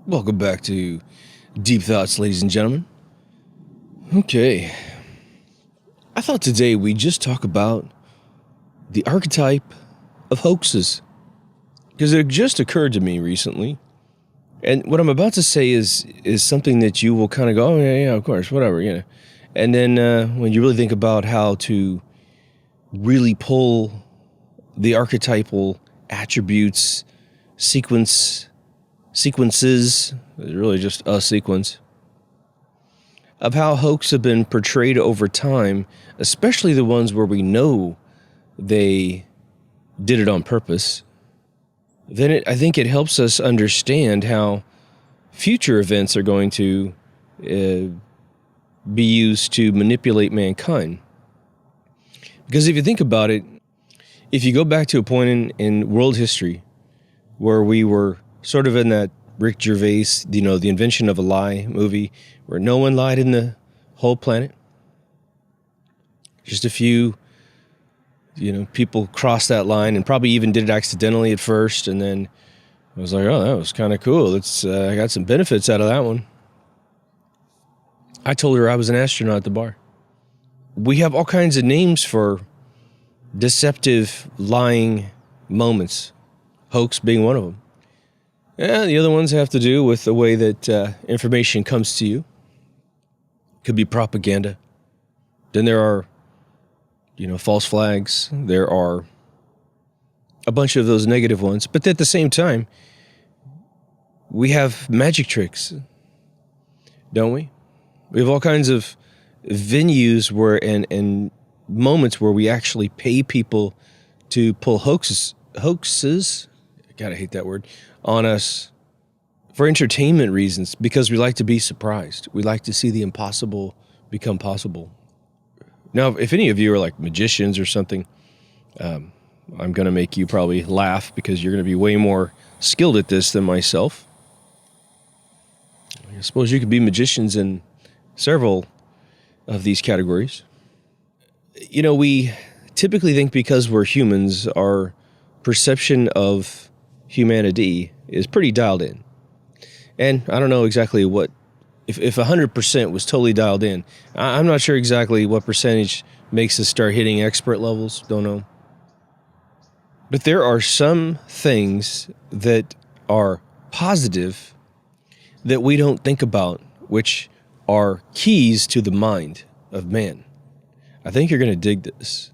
Welcome back to Deep Thoughts, ladies and gentlemen. Okay. I thought today we'd just talk about the archetype of hoaxes. Because it just occurred to me recently. And what I'm about to say is something that you will kind of go, oh, yeah, of course, whatever, you know. And then when you really think about how to really pull the archetypal attributes, sequences, it's really just a sequence, of how hoax have been portrayed over time, especially the ones where we know they did it on purpose, then I think it helps us understand how future events are going to be used to manipulate mankind. Because if you think about it, if you go back to a point in world history where we were sort of in that Rick Gervais, the invention of a lie movie, where no one lied in the whole planet. Just a few, people crossed that line and probably even did it accidentally at first. And then I was like, oh, that was kind of cool. I got some benefits out of that one. I told her I was an astronaut at the bar. We have all kinds of names for deceptive, lying moments, hoax being one of them. And the other ones have to do with the way that information comes to you. Could be propaganda. Then there are, false flags. There are a bunch of those negative ones. But at the same time, we have magic tricks, don't we? We have all kinds of venues where and moments where we actually pay people to pull hoaxes. God, I hate that word. On us for entertainment reasons, because we like to be surprised. We like to see the impossible become possible. Now, if any of you are like magicians or something, I'm going to make you probably laugh because you're going to be way more skilled at this than myself. I suppose you could be magicians in several of these categories. We typically think because we're humans, our perception of humanity is pretty dialed in. And I don't know exactly what, if 100% was totally dialed in, I'm not sure exactly what percentage makes us start hitting expert levels, don't know. But there are some things that are positive that we don't think about, which are keys to the mind of man. I think you're going to dig this.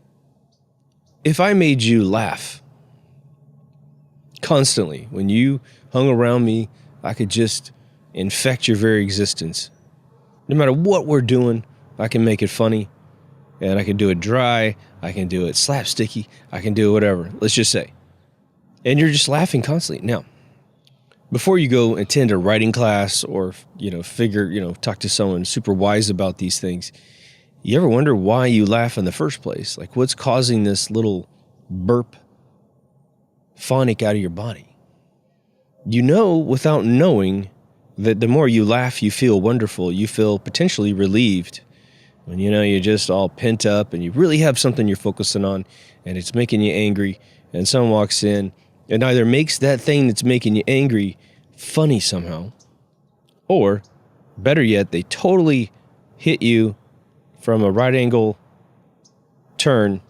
If I made you laugh constantly, when you hung around me, I could just infect your very existence. No matter what we're doing, I can make it funny, and I can do it dry, I can do it slapsticky, I can do it whatever, let's just say. And you're just laughing constantly. Now, before you go attend a writing class or, talk to someone super wise about these things, you ever wonder why you laugh in the first place? Like, what's causing this little burp phonic out of your body? You know without knowing that the more you laugh, you feel wonderful. You feel potentially relieved. When you're just all pent up and you really have something you're focusing on and it's making you angry, and someone walks in and either makes that thing that's making you angry funny somehow, or better yet, they totally hit you from a right angle turn,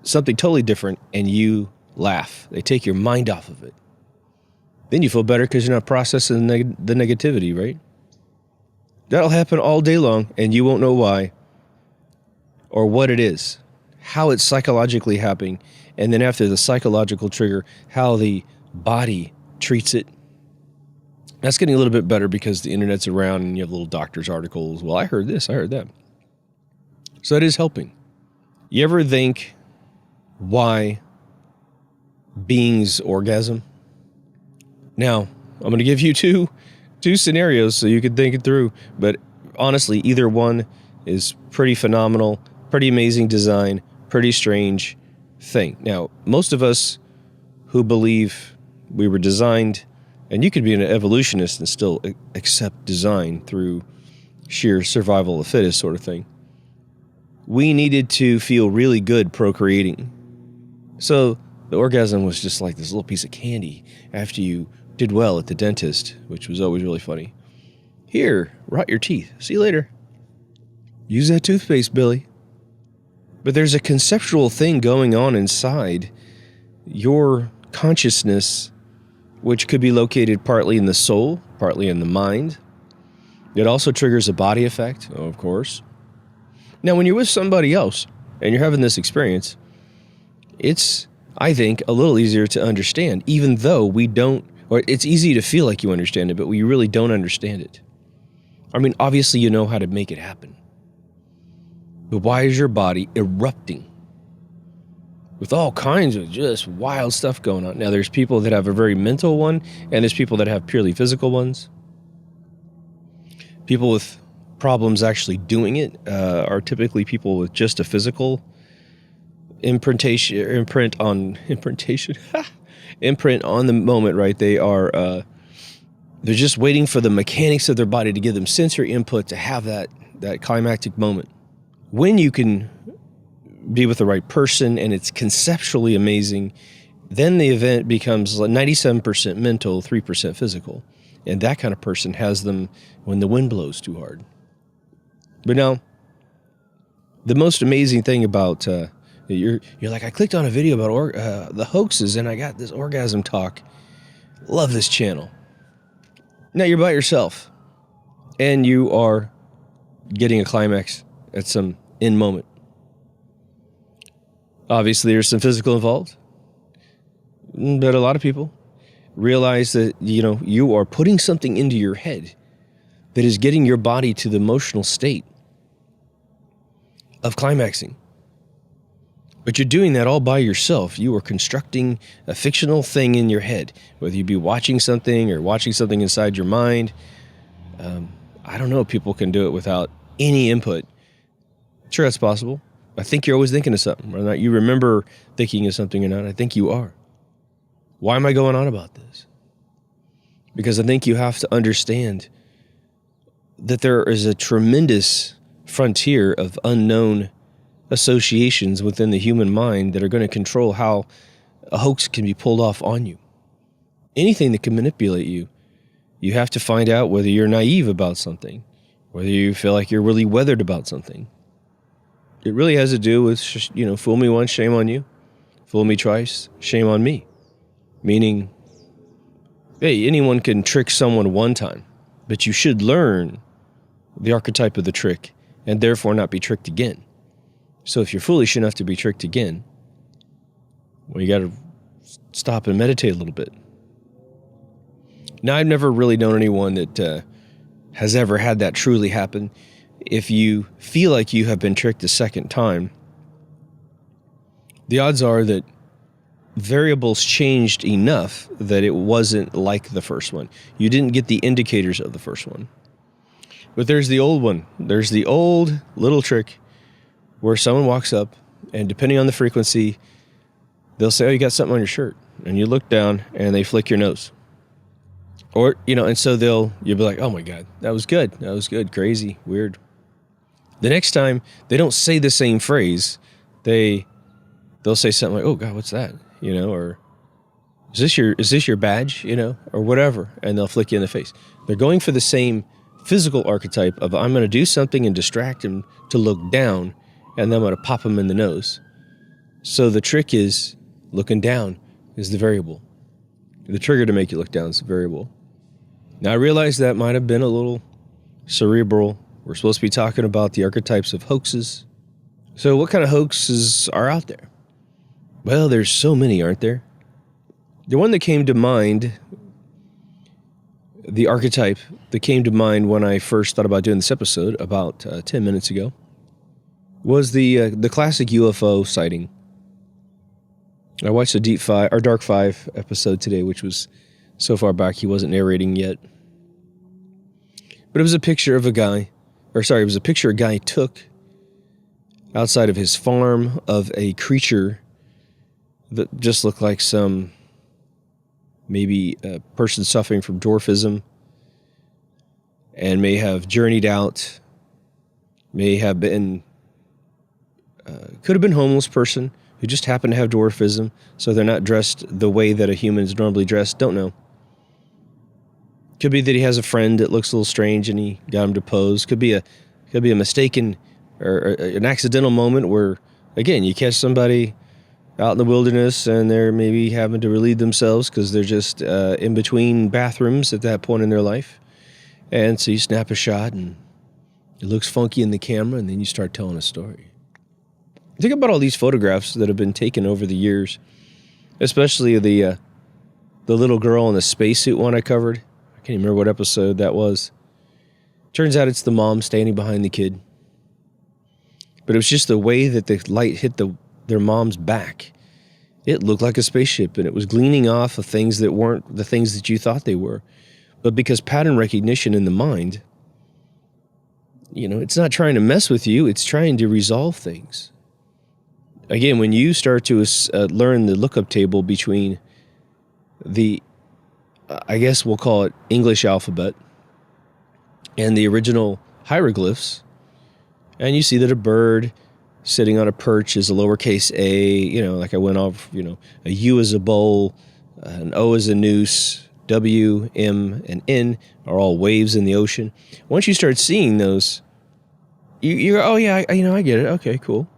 something totally different, and you laugh. They take your mind off of it. Then you feel better because you're not processing the negativity, right? That'll happen all day long, and you won't know why or what it is, how it's psychologically happening, and then after the psychological trigger, how the body treats it. That's getting a little bit better because the internet's around and you have little doctor's articles. Well, I heard this, I heard that. So that is helping. You ever think why beings orgasm? Now, I'm going to give you two scenarios so you can think it through. But honestly, either one is pretty phenomenal, pretty amazing design, pretty strange thing. Now, most of us who believe we were designed, and you could be an evolutionist and still accept design through sheer survival of the fittest sort of thing. We needed to feel really good procreating. So the orgasm was just like this little piece of candy after you did well at the dentist, which was always really funny. Here, rot your teeth. See you later. Use that toothpaste, Billy. But there's a conceptual thing going on inside your consciousness, which could be located partly in the soul, partly in the mind. It also triggers a body effect, of course. Now, when you're with somebody else and you're having this experience, it's, I think, a little easier to understand, even though we don't, or it's easy to feel like you understand it, but we really don't understand it. I mean, obviously you know how to make it happen. But why is your body erupting with all kinds of just wild stuff going on? Now, there's people that have a very mental one, and there's people that have purely physical ones. People with problems actually doing it are typically people with just a physical imprint on the moment, right? They are they're just waiting for the mechanics of their body to give them sensory input to have that climactic moment. When you can be with the right person and it's conceptually amazing, then the event becomes 97% mental, 3% physical. And that kind of person has them when the wind blows too hard. But now, the most amazing thing about, you're like, I clicked on a video about the hoaxes and I got this orgasm talk. Love this channel. Now you're by yourself and you are getting a climax at some end moment. Obviously, there's some physical involved, but a lot of people realize that, you are putting something into your head that is getting your body to the emotional state of climaxing. But you're doing that all by yourself. You are constructing a fictional thing in your head, whether you be watching something or watching something inside your mind. I don't know if people can do it without any input. Sure, that's possible. I think you're always thinking of something, whether or not you remember thinking of something or not. I think you are. Why am I going on about this? Because I think you have to understand that there is a tremendous frontier of unknown associations within the human mind that are going to control how a hoax can be pulled off on you. Anything that can manipulate you, you have to find out whether you're naive about something, whether you feel like you're really weathered about something. It really has to do with, fool me once, shame on you. Fool me twice, shame on me. Meaning, hey, anyone can trick someone one time, but you should learn the archetype of the trick and therefore not be tricked again. So if you're foolish enough to be tricked again, well, you got to stop and meditate a little bit. Now, I've never really known anyone that has ever had that truly happen. If you feel like you have been tricked a second time, the odds are that variables changed enough that it wasn't like the first one. You didn't get the indicators of the first one. But there's the old one. There's the old little trick where someone walks up and depending on the frequency, they'll say, oh, you got something on your shirt. And you look down and they flick your nose. Or, and so you'll be like, oh my God, that was good. That was good. Crazy. Weird. The next time they don't say the same phrase, they'll say something like, oh God, what's that? Or is this your badge? Or whatever. And they'll flick you in the face. They're going for the same physical archetype of I'm going to do something and distract him to look down, and then I'm going to pop him in the nose. So the trick is looking down is the variable. The trigger to make you look down is the variable. Now I realize that might have been a little cerebral. We're supposed to be talking about the archetypes of hoaxes. So what kind of hoaxes are out there? Well, there's so many, aren't there? The one that came to mind, the archetype that came to mind when I first thought about doing this episode about 10 minutes ago, was the classic UFO sighting. I watched a Dark 5 episode today, which was so far back he wasn't narrating yet. But it was a picture of a guy took outside of his farm of a creature that just looked like maybe a person suffering from dwarfism and may have journeyed out, may have been, could have been a homeless person who just happened to have dwarfism, so they're not dressed the way that a human is normally dressed, don't know. Could be that he has a friend that looks a little strange and he got him to pose. Could be a mistaken or an accidental moment where, again, you catch somebody out in the wilderness and they're maybe having to relieve themselves because they're just in between bathrooms at that point in their life. And so you snap a shot and it looks funky in the camera, and then you start telling a story. Think about all these photographs that have been taken over the years, especially the little girl in the spacesuit one I covered. I can't even remember what episode that was. Turns out it's the mom standing behind the kid. But it was just the way that the light hit their mom's back. It looked like a spaceship, and it was gleaning off of things that weren't the things that you thought they were. But because pattern recognition in the mind, it's not trying to mess with you, it's trying to resolve things. Again, when you start to learn the lookup table between the, I guess we'll call it English alphabet, and the original hieroglyphs, and you see that a bird sitting on a perch is a lowercase a, like I went off, a U is a bowl, an O is a noose, W, M, and N are all waves in the ocean. Once you start seeing those, you go, oh yeah, I get it. Okay, cool.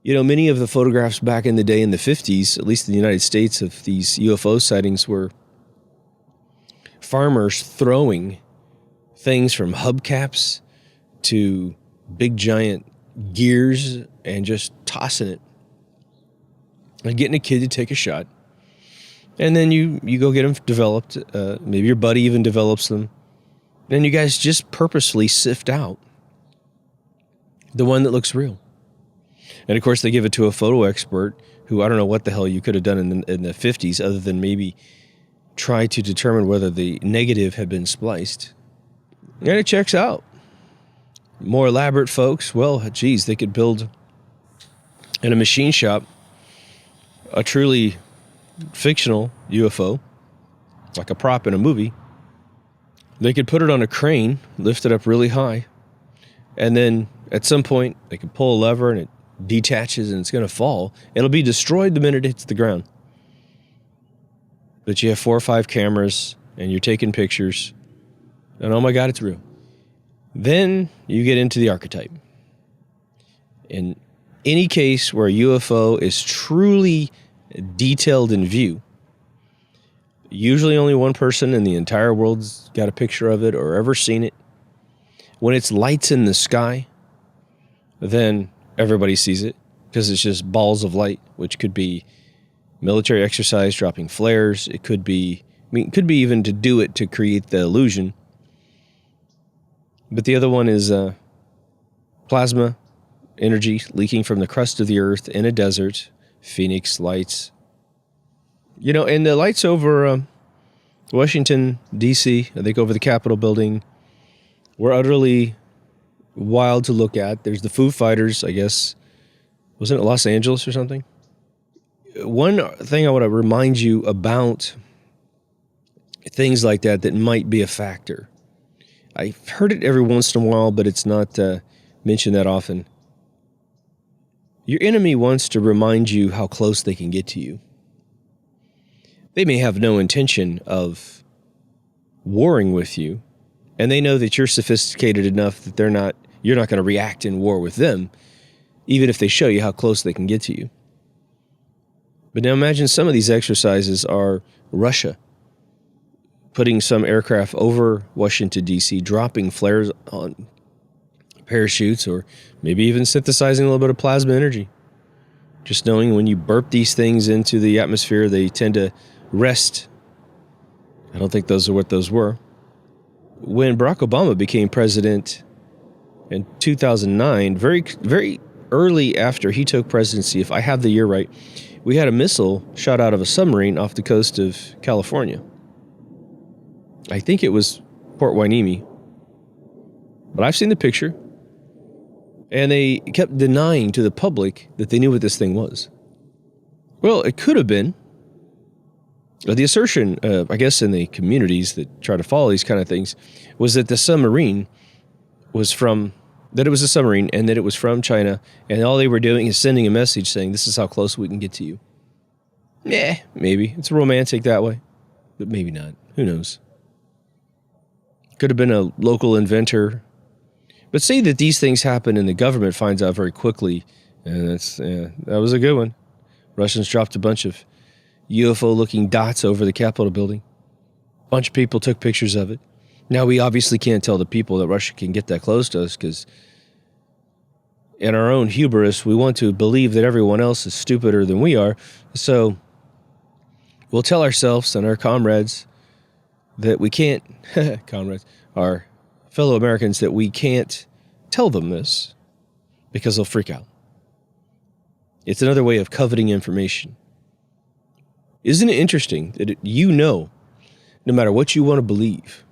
Many of the photographs back in the day in the 50s, at least in the United States, of these UFO sightings were farmers throwing things from hubcaps to big giant gears and just tossing it and getting a kid to take a shot. And then you go get them developed. Maybe your buddy even develops them. And you guys just purposely sift out the one that looks real. And of course, they give it to a photo expert who, I don't know what the hell you could have done in the 50s other than maybe try to determine whether the negative had been spliced. And it checks out. More elaborate folks, well, geez, they could build in a machine shop a truly fictional UFO, like a prop in a movie. They could put it on a crane, lift it up really high, and then at some point they could pull a lever and it detaches and it's going to fall. It'll be destroyed the minute it hits the ground. But you have 4 or 5 cameras and you're taking pictures, and oh my God, it's real. Then you get into the archetype. In any case where a UFO is truly detailed in view, usually only one person in the entire world's got a picture of it or ever seen it. When it's lights in the sky, then everybody sees it because it's just balls of light, which could be military exercise dropping flares. It could be even to do it to create the illusion. But the other one is plasma energy leaking from the crust of the earth in a desert. Phoenix lights. And the lights over Washington, D.C., I think over the Capitol building, were utterly wild to look at. There's the Foo Fighters, I guess. Wasn't it Los Angeles or something? One thing I want to remind you about things like that might be a factor. I've heard it every once in a while, but it's not mentioned that often. Your enemy wants to remind you how close they can get to you. They may have no intention of warring with you, and they know that you're sophisticated enough that you're not going to react in war with them, even if they show you how close they can get to you. But now imagine some of these exercises are Russia putting some aircraft over Washington, D.C., dropping flares on parachutes, or maybe even synthesizing a little bit of plasma energy. Just knowing when you burp these things into the atmosphere, they tend to rest. I don't think those are what those were. When Barack Obama became president in 2009, very, very early after he took presidency, if I have the year right, we had a missile shot out of a submarine off the coast of California. I think it was Port Hueneme. But I've seen the picture. And they kept denying to the public that they knew what this thing was. Well, it could have been. The assertion, I guess, in the communities that try to follow these kind of things, was that the submarine was that it was a submarine and that it was from China, and all they were doing is sending a message saying, this is how close we can get to you. Yeah, maybe. It's romantic that way, but maybe not. Who knows? Could have been a local inventor. But say that these things happen and the government finds out very quickly. And that was a good one. Russians dropped a bunch of UFO-looking dots over the Capitol building. A bunch of people took pictures of it. Now, we obviously can't tell the people that Russia can get that close to us because in our own hubris, we want to believe that everyone else is stupider than we are. So we'll tell ourselves and our comrades that we can't, our fellow Americans, that we can't tell them this because they'll freak out. It's another way of coveting information. Isn't it interesting that no matter what you want to believe,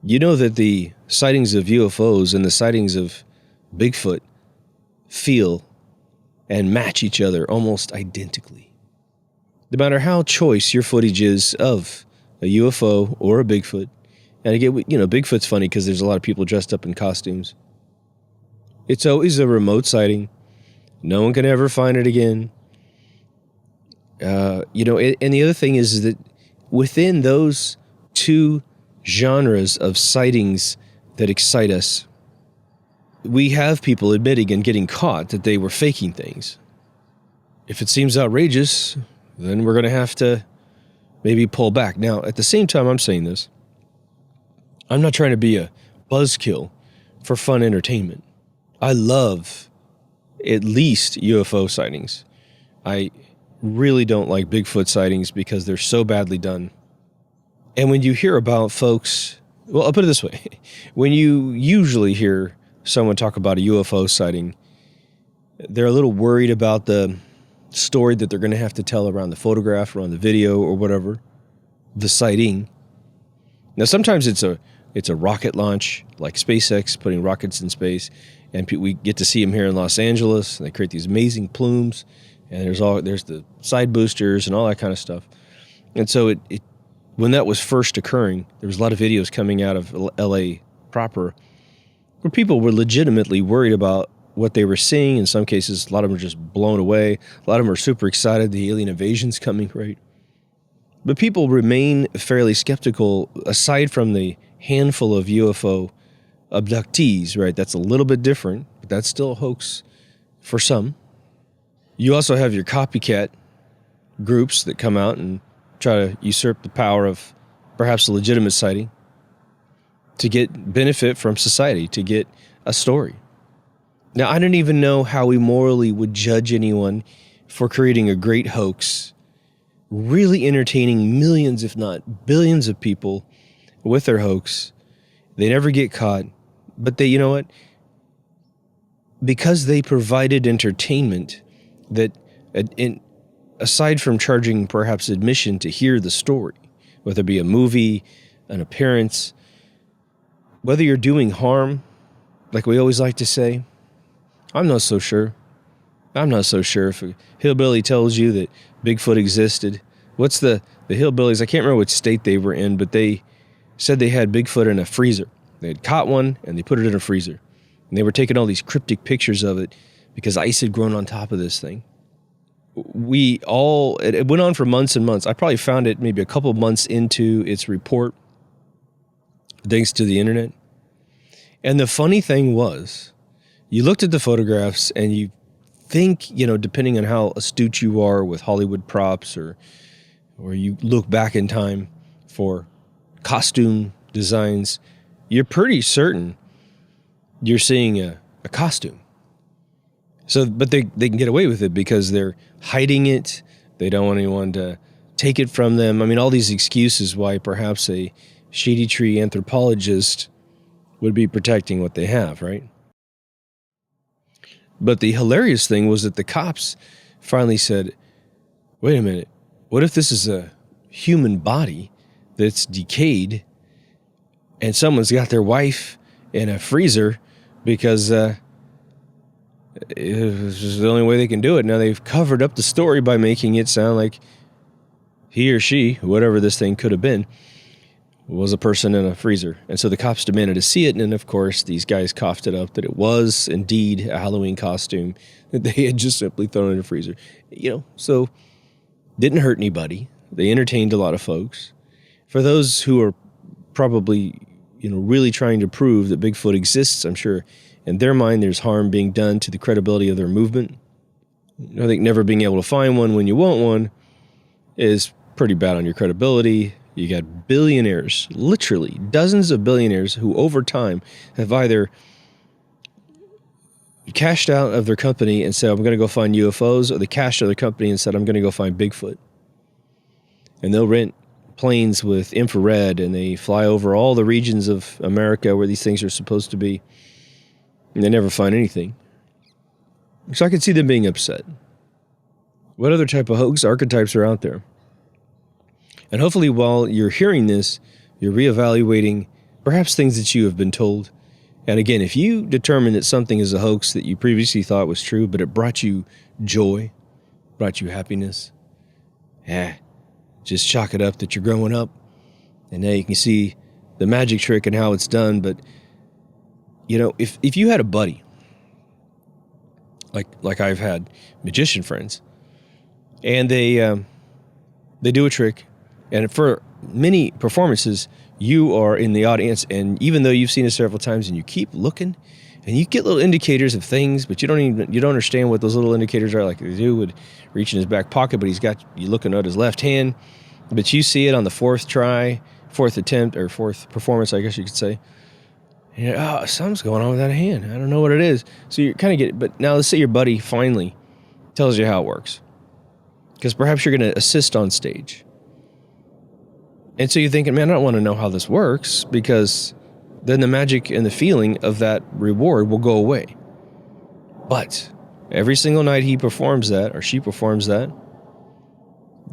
you know that the sightings of UFOs and the sightings of Bigfoot feel and match each other almost identically. No matter how choice your footage is of a UFO or a Bigfoot, and again, Bigfoot's funny because there's a lot of people dressed up in costumes. It's always a remote sighting. No one can ever find it again. And the other thing is that within those two genres of sightings that excite us, we have people admitting and getting caught that they were faking things. If it seems outrageous, then we're going to have to maybe pull back. Now, at the same time I'm saying this, I'm not trying to be a buzzkill for fun entertainment. I love at least UFO sightings. I really don't like Bigfoot sightings because they're so badly done. And when you hear about folks, well, I'll put it this way. When you usually hear someone talk about a UFO sighting, they're a little worried about the story that they're going to have to tell around the photograph, around the video, or whatever, the sighting. Now, sometimes it's a rocket launch, like SpaceX putting rockets in space, and we get to see them here in Los Angeles, and they create these amazing plumes, and there's the side boosters and all that kind of stuff. And so when that was first occurring, there was a lot of videos coming out of LA proper where people were legitimately worried about what they were seeing. In some cases, a lot of them were just blown away. A lot of them are super excited the alien invasion's coming, right? But people remain fairly skeptical aside from the handful of UFO abductees, right? That's a little bit different, but that's still a hoax for some. You also have your copycat groups that come out and try to usurp the power of perhaps a legitimate sighting to get benefit from society, to get a story. Now, I don't even know how we morally would judge anyone for creating a great hoax, really entertaining millions, if not billions of people with their hoax. They never get caught, but they, you know what? Because they provided entertainment that, aside from charging perhaps admission to hear the story, whether it be a movie, an appearance, whether you're doing harm, like we always like to say, I'm not so sure. I'm not so sure if a hillbilly tells you that Bigfoot existed. What's the hillbillies? I can't remember which state they were in, but they said they had Bigfoot in a freezer. They had caught one and they put it in a freezer. And they were taking all these cryptic pictures of it because ice had grown on top of this thing. It went on for months and months. I probably found it maybe a couple months into its report, thanks to the internet. And the funny thing was, you looked at the photographs and you think, depending on how astute you are with Hollywood props or you look back in time for costume designs, you're pretty certain you're seeing a costume. So, but they can get away with it because they're hiding it. They don't want anyone to take it from them. I mean, all these excuses why perhaps a shady tree anthropologist would be protecting what they have, right? But the hilarious thing was that the cops finally said, wait a minute, what if this is a human body that's decayed and someone's got their wife in a freezer because it was just the only way they can do it. Now they've covered up the story by making it sound like he or she, whatever this thing could have been, was a person in a freezer. And so the cops demanded to see it. And of course, these guys coughed it up that it was indeed a Halloween costume that they had just simply thrown in a freezer. So didn't hurt anybody. They entertained a lot of folks. For those who are probably really trying to prove that Bigfoot exists. I'm sure in their mind there's harm being done to the credibility of their movement. I think never being able to find one when you want one is pretty bad on your credibility. You got billionaires, literally dozens of billionaires, who over time have either cashed out of their company and said, I'm going to go find UFOs, or they cashed out of their company and said, I'm going to go find Bigfoot. And they'll rent planes with infrared, and they fly over all the regions of America where these things are supposed to be, and they never find anything. So I could see them being upset. What other type of hoax archetypes are out there? And hopefully while you're hearing this, you're reevaluating perhaps things that you have been told. And again, if you determine that something is a hoax that you previously thought was true, but it brought you joy, brought you happiness, just chalk it up that you're growing up. And now you can see the magic trick and how it's done. But, if you had a buddy, like I've had magician friends, and they do a trick, and for many performances, you are in the audience, and even though you've seen it several times, and you keep looking, and you get little indicators of things, but you don't understand what those little indicators are. Like the dude would reach in his back pocket, but you looking at his left hand, but you see it on the fourth attempt, or fourth performance, I guess you could say. And something's going on with that hand. I don't know what it is. So you kind of get it. But now let's say your buddy finally tells you how it works, because perhaps you're going to assist on stage. And so you're thinking, man, I don't want to know how this works, because then the magic and the feeling of that reward will go away. But every single night he performs that, or she performs that,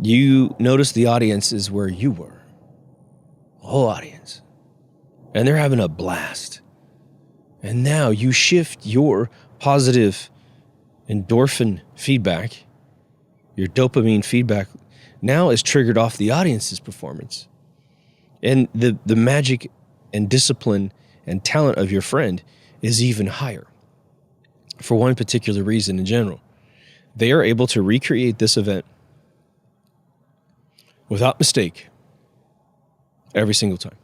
you notice the audience is where you were. The whole audience. And they're having a blast. And now you shift your positive endorphin feedback, your dopamine feedback, now is triggered off the audience's performance. And the magic and discipline and talent of your friend is even higher. For one particular reason in general. They are able to recreate this event without mistake every single time.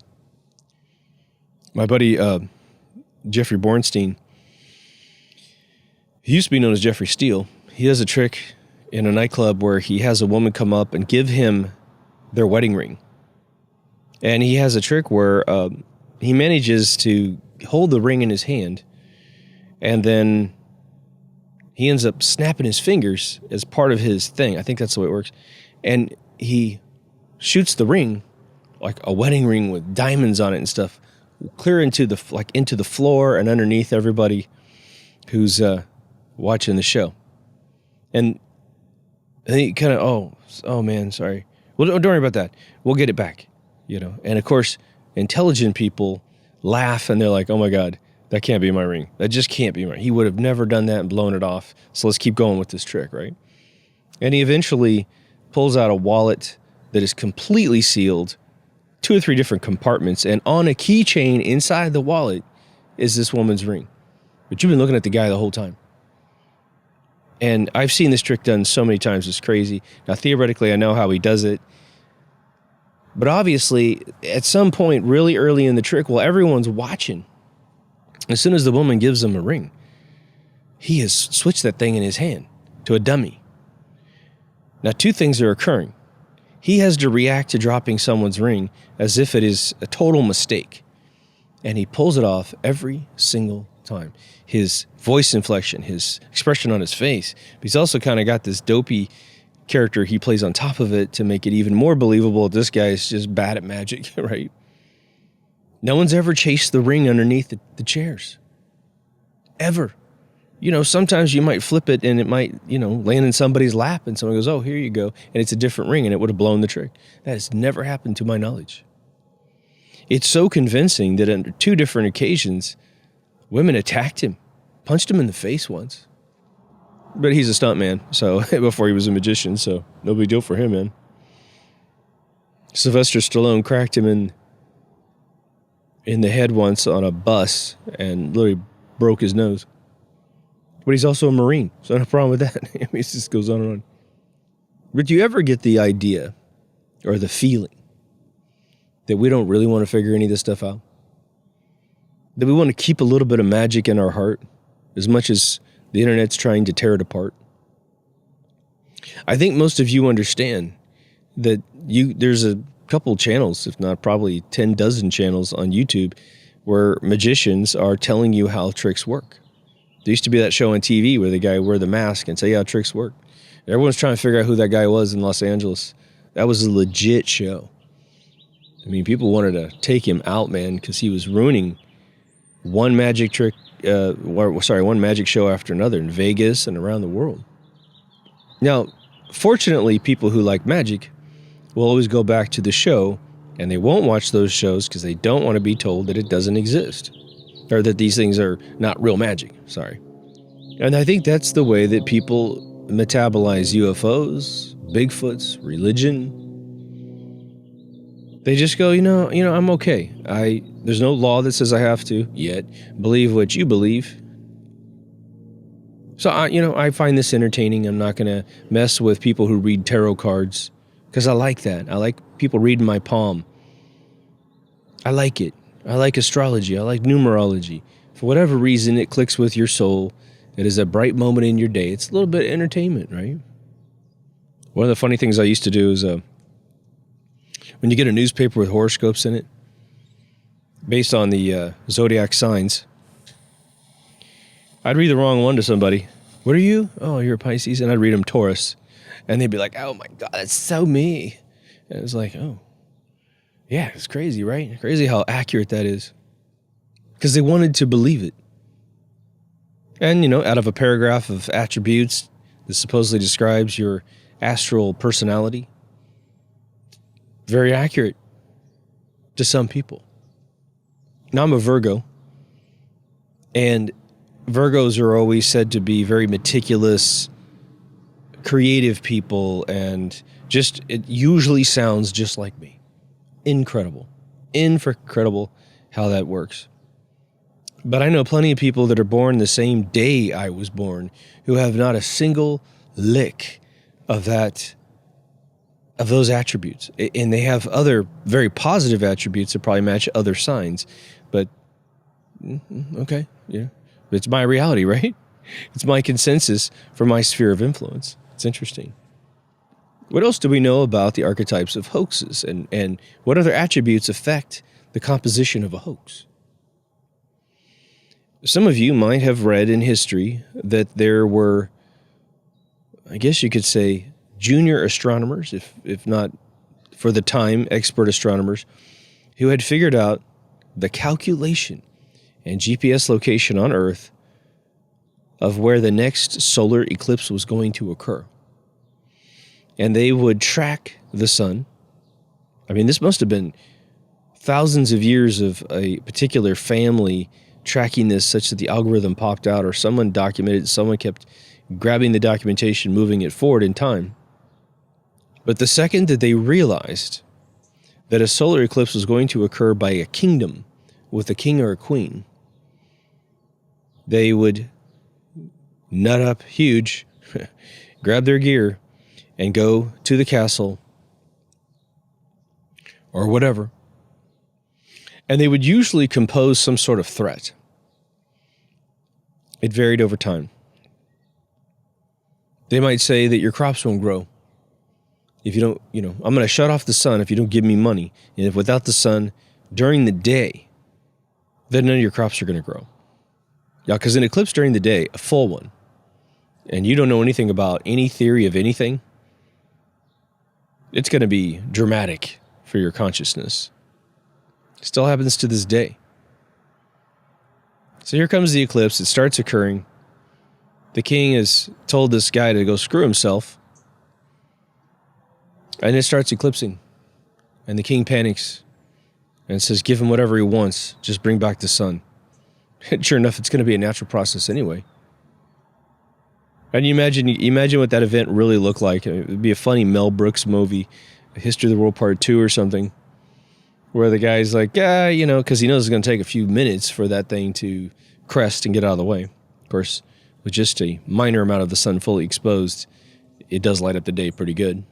My buddy Jeffrey Bornstein, he used to be known as Jeffrey Steele. He does a trick in a nightclub where he has a woman come up and give him their wedding ring. And he has a trick where he manages to hold the ring in his hand, and then he ends up snapping his fingers as part of his thing. I think that's the way it works. And he shoots the ring, like a wedding ring with diamonds on it and stuff, clear into the floor and underneath everybody who's watching the show. And he kind of, oh man, sorry. Well, don't worry about that. We'll get it back, And of course, intelligent people laugh and they're like, oh my God, that can't be my ring. That just can't be my ring. He would have never done that and blown it off. So let's keep going with this trick, right? And he eventually pulls out a wallet that is completely sealed, 2 or 3 different compartments, and on a keychain inside the wallet is this woman's ring. But you've been looking at the guy the whole time. And I've seen this trick done so many times, it's crazy. Now, theoretically, I know how he does it. But obviously, at some point really early in the trick, while everyone's watching, as soon as the woman gives him a ring, he has switched that thing in his hand to a dummy. Now, 2 things are occurring. He has to react to dropping someone's ring as if it is a total mistake. And he pulls it off every single time. His voice inflection, his expression on his face. But he's also kind of got this dopey character he plays on top of it to make it even more believable. This guy is just bad at magic, right? No one's ever chased the ring underneath the chairs. Ever. Sometimes you might flip it and it might, land in somebody's lap and someone goes, oh, here you go. And it's a different ring and it would have blown the trick. That has never happened to my knowledge. It's so convincing that on 2 different occasions, women attacked him, punched him in the face once. But he's a stuntman, so before he was a magician, so no big deal for him, man. Sylvester Stallone cracked him in the head once on a bus and literally broke his nose. But he's also a Marine, so no problem with that. It just goes on and on. But do you ever get the idea or the feeling that we don't really want to figure any of this stuff out? that we want to keep a little bit of magic in our heart as much as the internet's trying to tear it apart. I think most of you understand that there's a couple channels, if not probably 10 dozen channels on YouTube where magicians are telling you how tricks work. There used to be that show on TV where the guy would wear the mask and say how tricks work. Everyone's trying to figure out who that guy was in Los Angeles. That was a legit show. I mean, people wanted to take him out, man, because he was ruining one magic trick, one magic show after another in Vegas and around the world. Now, fortunately, people who like magic will always go back to the show, and they won't watch those shows because they don't want to be told that it doesn't exist, or that these things are not real magic, sorry. And I think that's the way that people metabolize UFOs, Bigfoots, religion. They just go, I'm okay. There's no law that says I have to yet believe what you believe. So, I find this entertaining. I'm not going to mess with people who read tarot cards because I like that. I like people reading my palm. I like it. I like astrology. I like numerology. For whatever reason, it clicks with your soul. It is a bright moment in your day. It's a little bit of entertainment, right? One of the funny things I used to do is when you get a newspaper with horoscopes in it, based on the zodiac signs, I'd read the wrong one to somebody. What are you? Oh, you're a Pisces. And I'd read them Taurus. And they'd be like, oh my God, that's so me. And it was like, oh, yeah, it's crazy, right? Crazy how accurate that is. Because they wanted to believe it. And, out of a paragraph of attributes that supposedly describes your astral personality, very accurate to some people. Now, I'm a Virgo, and Virgos are always said to be very meticulous, creative people, and it usually sounds just like me. Incredible how that works. But I know plenty of people that are born the same day I was born who have not a single lick of those attributes. And they have other very positive attributes that probably match other signs. But, okay, yeah. It's my reality, right? It's my consensus for my sphere of influence. It's interesting. What else do we know about the archetypes of hoaxes? And what other attributes affect the composition of a hoax? Some of you might have read in history that there were, I guess you could say, junior astronomers, if not for the time, expert astronomers, who had figured out the calculation and GPS location on Earth of where the next solar eclipse was going to occur. And they would track the sun. I mean, this must have been thousands of years of a particular family tracking this such that the algorithm popped out, or someone documented it, someone kept grabbing the documentation, moving it forward in time. But the second that they realized that a solar eclipse was going to occur by a kingdom with a king or a queen, they would nut up huge, grab their gear, and go to the castle or whatever. And they would usually compose some sort of threat. It varied over time. They might say that your crops won't grow if you don't, I'm going to shut off the sun if you don't give me money. And if without the sun during the day, then none of your crops are going to grow. Yeah, because an eclipse during the day, a full one, and you don't know anything about any theory of anything, it's going to be dramatic for your consciousness. Still happens to this day. So here comes the eclipse. It starts occurring. The king has told this guy to go screw himself. And it starts eclipsing. And the king panics and says, give him whatever he wants. Just bring back the sun. And sure enough, it's going to be a natural process anyway. And you imagine what that event really looked like. It would be a funny Mel Brooks movie, History of the World Part 2 or something, where the guy's like, because he knows it's going to take a few minutes for that thing to crest and get out of the way. Of course, with just a minor amount of the sun fully exposed, it does light up the day pretty good.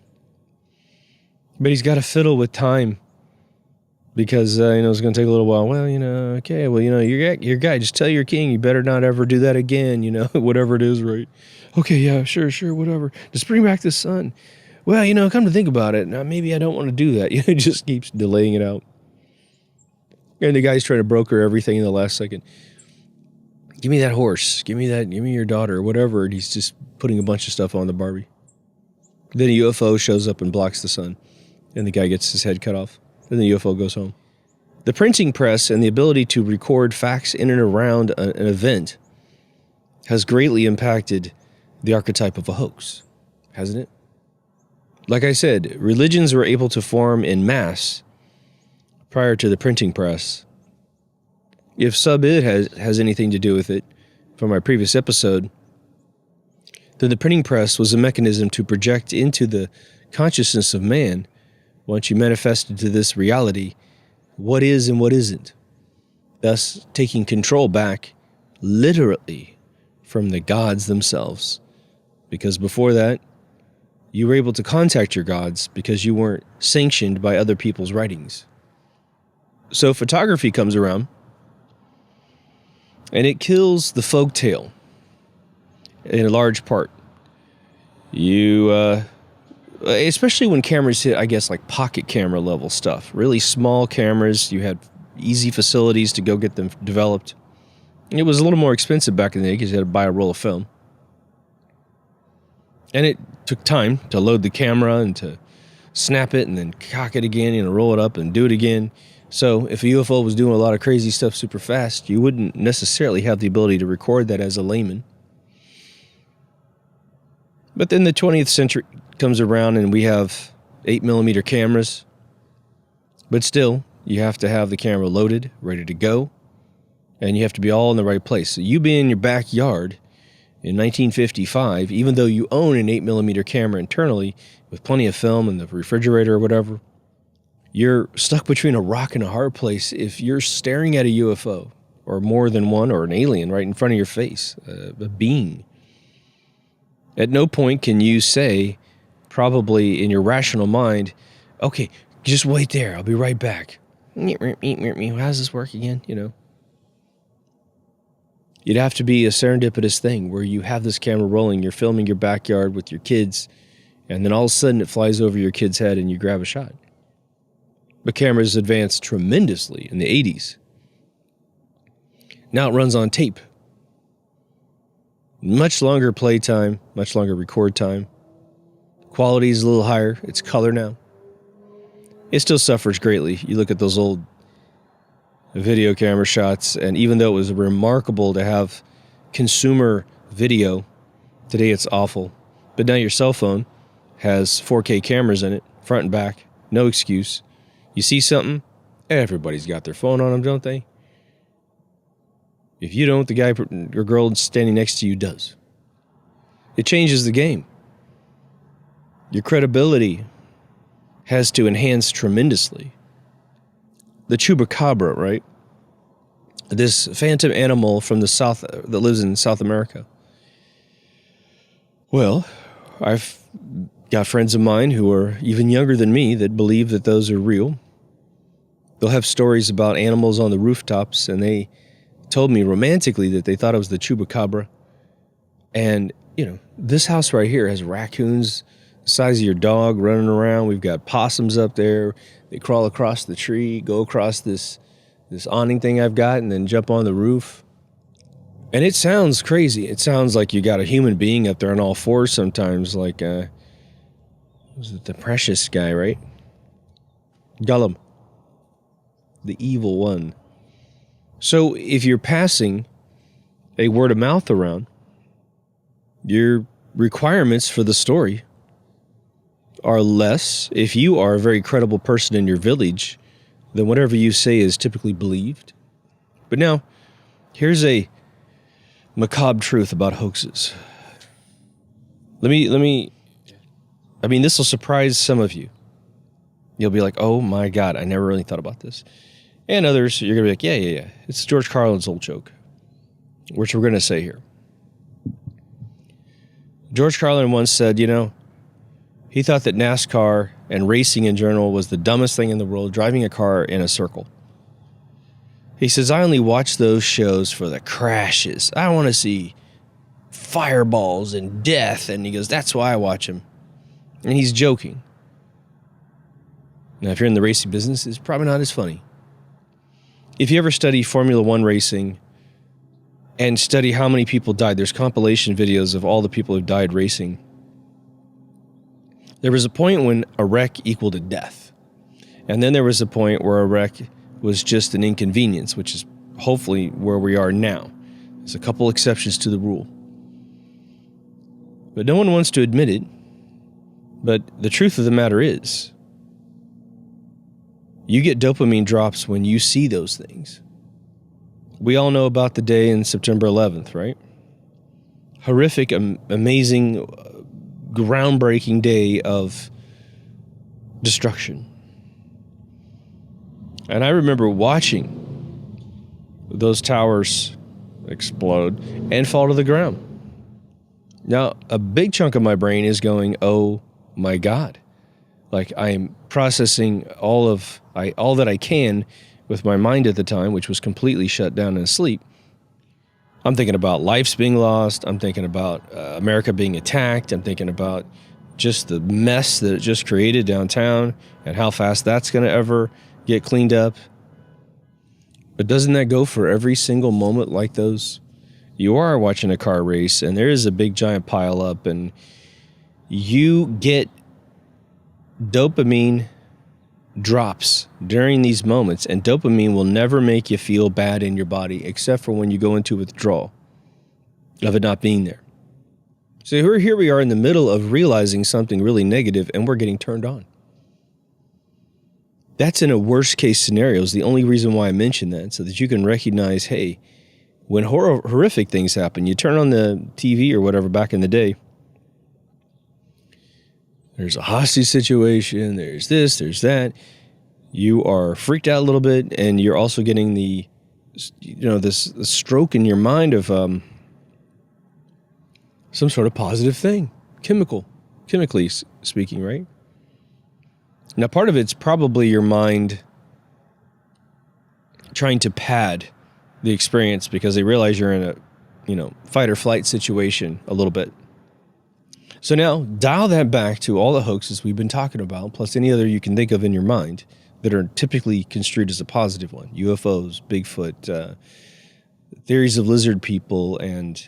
But he's got to fiddle with time because it's going to take a little while. Well, okay, well, your guy, just tell your king you better not ever do that again, whatever it is, right? Okay, yeah, sure, whatever. Just bring back the sun. Well, come to think about it, now maybe I don't want to do that. It just keeps delaying it out. And the guy's trying to broker everything in the last second. Give me that horse. Give me your daughter, or whatever. And he's just putting a bunch of stuff on the Barbie. Then a UFO shows up and blocks the sun. And the guy gets his head cut off. And the UFO goes home. The printing press and the ability to record facts in and around an event has greatly impacted the archetype of a hoax, hasn't it? Like I said, religions were able to form in mass prior to the printing press. If sub-id has anything to do with it, from my previous episode, then the printing press was a mechanism to project into the consciousness of man, once you manifested to this reality, what is and what isn't, thus taking control back, literally, from the gods themselves. Because before that, you were able to contact your gods because you weren't sanctioned by other people's writings. So photography comes around, and it kills the folktale in a large part. Especially when cameras hit, I guess, like pocket camera level stuff. Really small cameras, you had easy facilities to go get them developed. It was a little more expensive back in the day because you had to buy a roll of film. And it took time to load the camera and to snap it and then cock it again, roll it up and do it again. So if a UFO was doing a lot of crazy stuff super fast, you wouldn't necessarily have the ability to record that as a layman. But then the 20th century comes around and we have 8mm cameras. But still, you have to have the camera loaded, ready to go. And you have to be all in the right place. So you be in your backyard in 1955, even though you own an 8mm camera internally with plenty of film in the refrigerator or whatever, you're stuck between a rock and a hard place if you're staring at a UFO or more than one or an alien right in front of your face, a being. At no point can you say, probably in your rational mind, okay, just wait there, I'll be right back. How does this work again, You'd have to be a serendipitous thing where you have this camera rolling, you're filming your backyard with your kids, and then all of a sudden it flies over your kid's head and you grab a shot. But cameras advanced tremendously in the 80s. Now it runs on tape. Much longer play time, much longer record time. Quality is a little higher. It's color now. It still suffers greatly. You look at those old video camera shots, and even though it was remarkable to have consumer video, today it's awful. But now your cell phone has 4K cameras in it, front and back, no excuse. You see something, everybody's got their phone on them, don't they? If you don't, the guy or girl standing next to you does. It changes the game. Your credibility has to enhance tremendously. The chupacabra, right? This phantom animal from the south that lives in South America. Well, I've got friends of mine who are even younger than me that believe that those are real. They'll have stories about animals on the rooftops, and they told me romantically that they thought it was the chupacabra. And, this house right here has raccoons the size of your dog running around. We've got possums up there. They crawl across the tree, go across this awning thing I've got, and then jump on the roof. And it sounds crazy. It sounds like you got a human being up there on all fours sometimes, like, was it the Precious guy, right? Gollum. The evil one. So if you're passing a word of mouth around, your requirements for the story are less if you are a very credible person in your village than whatever you say is typically believed. But now, here's a macabre truth about hoaxes. This will surprise some of you. You'll be like, oh my God, I never really thought about this. And others, you're going to be like, yeah. It's George Carlin's old joke, which we're going to say here. George Carlin once said, he thought that NASCAR and racing in general was the dumbest thing in the world, driving a car in a circle. He says, I only watch those shows for the crashes. I want to see fireballs and death. And he goes, that's why I watch them. And he's joking. Now, if you're in the racing business, it's probably not as funny. If you ever study Formula One racing and study how many people died, there's compilation videos of all the people who died racing. There was a point when a wreck equaled a death. And then there was a point where a wreck was just an inconvenience, which is hopefully where we are now. There's a couple exceptions to the rule. But no one wants to admit it. But the truth of the matter is, you get dopamine drops when you see those things. We all know about the day in September 11th, right? Horrific, amazing, groundbreaking day of destruction. And I remember watching those towers explode and fall to the ground. Now, a big chunk of my brain is going, oh my God. Like, I am processing all that I can with my mind at the time, which was completely shut down and asleep. I'm thinking about lives being lost. I'm thinking about America being attacked. I'm thinking about just the mess that it just created downtown and how fast that's going to ever get cleaned up. But doesn't that go for every single moment like those? You are watching a car race and there is a big giant pile up and you get dopamine drops during these moments, and dopamine will never make you feel bad in your body except for when you go into withdrawal of it not being there. So here we are in the middle of realizing something really negative and we're getting turned on. That's in a worst case scenario is the only reason why I mention that, so that you can recognize, hey, when horrific things happen, you turn on the TV or whatever back in the day, there's a hostage situation, there's this, there's that. You are freaked out a little bit, and you're also getting the, this stroke in your mind of some sort of positive thing, chemically speaking, right? Now, part of it's probably your mind trying to pad the experience because they realize you're in a, fight or flight situation a little bit. So now, dial that back to all the hoaxes we've been talking about, plus any other you can think of in your mind that are typically construed as a positive one. UFOs, Bigfoot, theories of lizard people, and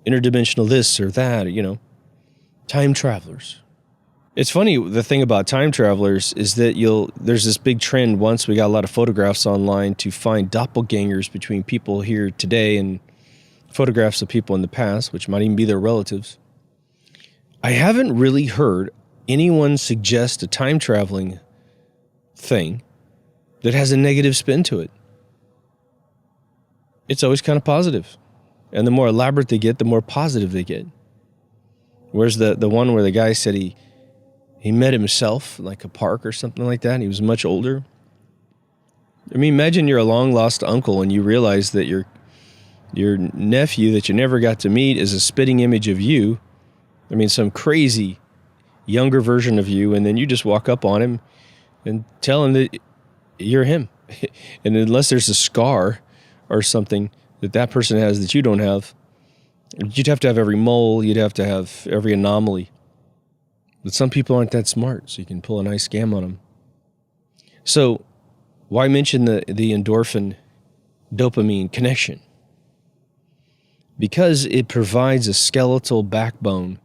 interdimensional this or that, time travelers. It's funny, the thing about time travelers is that there's this big trend once we got a lot of photographs online to find doppelgangers between people here today and photographs of people in the past, which might even be their relatives. I haven't really heard anyone suggest a time traveling thing that has a negative spin to it. It's always kind of positive. And the more elaborate they get, the more positive they get. Where's the one where the guy said he met himself like a park or something like that, and he was much older? I mean, imagine you're a long lost uncle and you realize that your nephew that you never got to meet is a spitting image of you. I mean, some crazy younger version of you, and then you just walk up on him and tell him that you're him. And unless there's a scar or something that person has that you don't have, you'd have to have every mole, you'd have to have every anomaly. But some people aren't that smart, so you can pull a nice scam on them. So why mention the endorphin dopamine connection? Because it provides a skeletal backbone,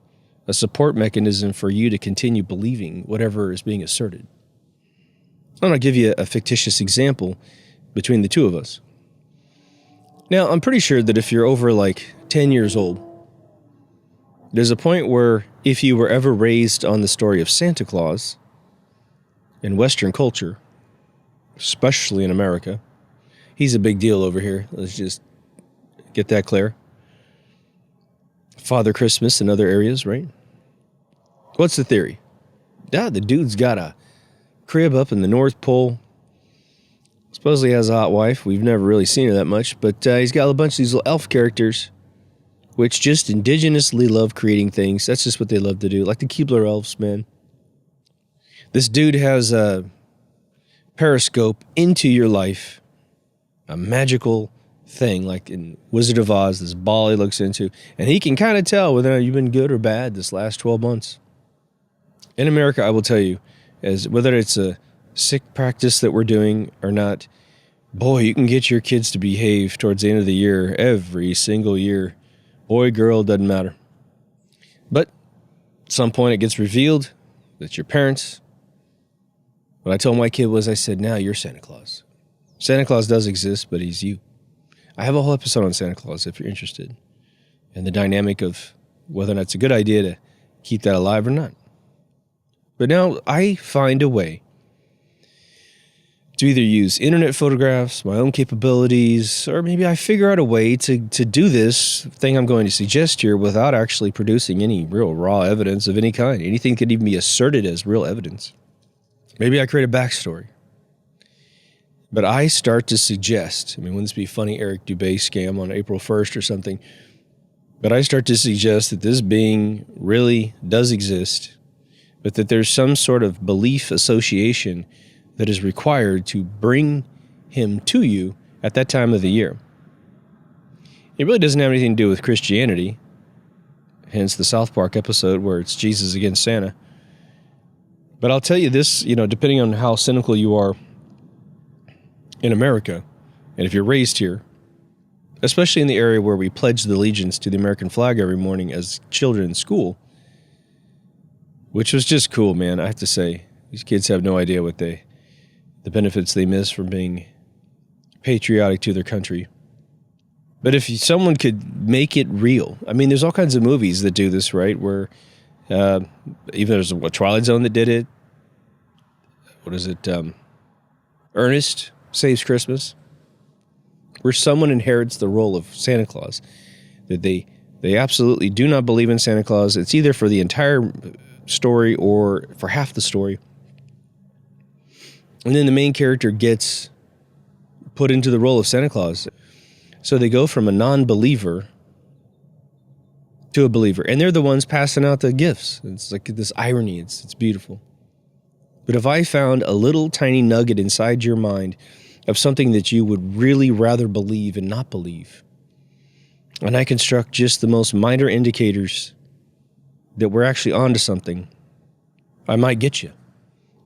a support mechanism for you to continue believing whatever is being asserted. And I'll give you a fictitious example between the two of us. Now, I'm pretty sure that if you're over like 10 years old, there's a point where if you were ever raised on the story of Santa Claus in Western culture, especially in America, he's a big deal over here. Let's just get that clear. Father Christmas in other areas, right? What's the theory? Yeah, the dude's got a crib up in the North Pole. Supposedly has a hot wife. We've never really seen her that much, but he's got a bunch of these little elf characters, which just indigenously love creating things. That's just what they love to do, like the Keebler elves, man. This dude has a periscope into your life, a magical thing like in Wizard of Oz, this ball he looks into, and he can kind of tell whether or not you've been good or bad this last 12 months. In America, I will tell you, as whether it's a sick practice that we're doing or not, boy, you can get your kids to behave towards the end of the year, every single year. Boy, girl, doesn't matter. But at some point it gets revealed that your parents, what I told my kid was, I said, now you're Santa Claus. Santa Claus does exist, but he's you. I have a whole episode on Santa Claus if you're interested, and the dynamic of whether or not it's a good idea to keep that alive or not. But now I find a way to either use internet photographs, my own capabilities, or maybe I figure out a way to do this thing I'm going to suggest here without actually producing any real raw evidence of any kind. Anything could even be asserted as real evidence. Maybe I create a backstory. But I start to suggest, wouldn't this be a funny Eric Dubay scam on April 1st or something? But I start to suggest that this being really does exist, but that there's some sort of belief association that is required to bring him to you at that time of the year. It really doesn't have anything to do with Christianity, hence the South Park episode where it's Jesus against Santa. But I'll tell you this, depending on how cynical you are in America, and if you're raised here, especially in the area where we pledge the allegiance to the American flag every morning as children in school, which was just cool, man, I have to say. These kids have no idea what the benefits they miss from being patriotic to their country. But if someone could make it real, there's all kinds of movies that do this, right? Where even there's a Twilight Zone that did it. What is it? Ernest Saves Christmas, where someone inherits the role of Santa Claus. That they absolutely do not believe in Santa Claus. It's either for the entire story or for half the story. And then the main character gets put into the role of Santa Claus. So they go from a non-believer to a believer. And they're the ones passing out the gifts. It's like this irony. It's beautiful. But if I found a little tiny nugget inside your mind of something that you would really rather believe and not believe, and I construct just the most minor indicators that we're actually onto something, I might get you.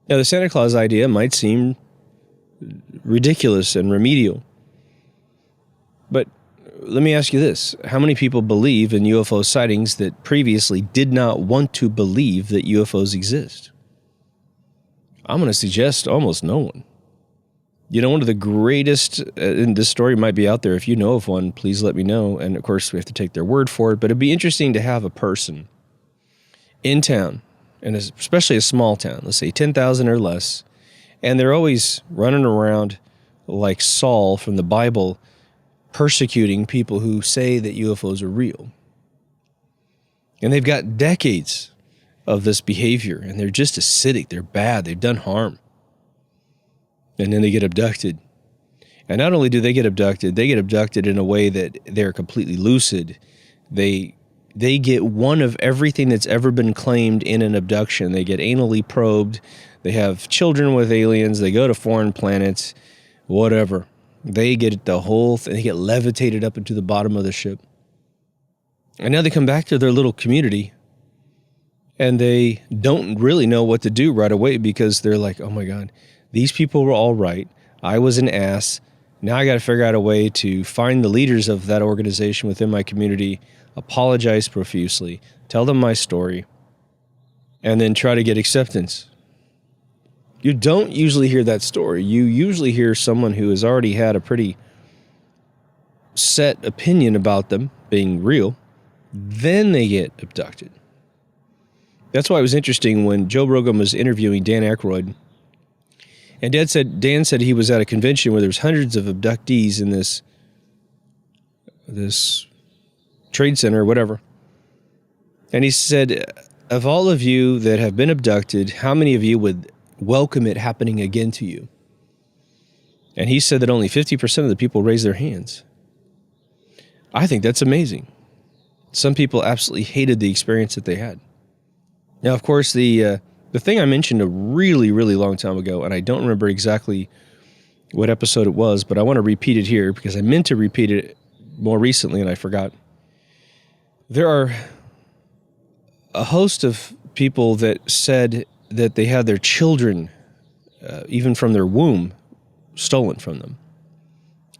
Now, the Santa Claus idea might seem ridiculous and remedial, but let me ask you this. How many people believe in UFO sightings that previously did not want to believe that UFOs exist? I'm going to suggest almost no one. One of the greatest, and this story might be out there. If you know of one, please let me know. And of course, we have to take their word for it. But it'd be interesting to have a person in town, and especially a small town, let's say 10,000 or less, and they're always running around like Saul from the Bible, persecuting people who say that UFOs are real. And they've got decades of this behavior, and they're just acidic, they're bad, they've done harm. And then they get abducted. And not only do they get abducted in a way that they're completely lucid. They get one of everything that's ever been claimed in an abduction. They get anally probed, they have children with aliens, they go to foreign planets, whatever. They get the whole thing, they get levitated up into the bottom of the ship. And now they come back to their little community, and they don't really know what to do right away because they're like, oh my God, these people were all right. I was an ass. Now I got to figure out a way to find the leaders of that organization within my community, apologize profusely, tell them my story, and then try to get acceptance. You don't usually hear that story. You usually hear someone who has already had a pretty set opinion about them being real. Then they get abducted. That's why it was interesting when Joe Rogan was interviewing Dan Aykroyd. And Dan said he was at a convention where there was hundreds of abductees in this trade center or whatever. And he said, of all of you that have been abducted, how many of you would welcome it happening again to you? And he said that only 50% of the people raised their hands. I think that's amazing. Some people absolutely hated the experience that they had. Now, of course, the The thing I mentioned a really, really long time ago, and I don't remember exactly what episode it was, but I want to repeat it here because I meant to repeat it more recently and I forgot. There are a host of people that said that they had their children, even from their womb, stolen from them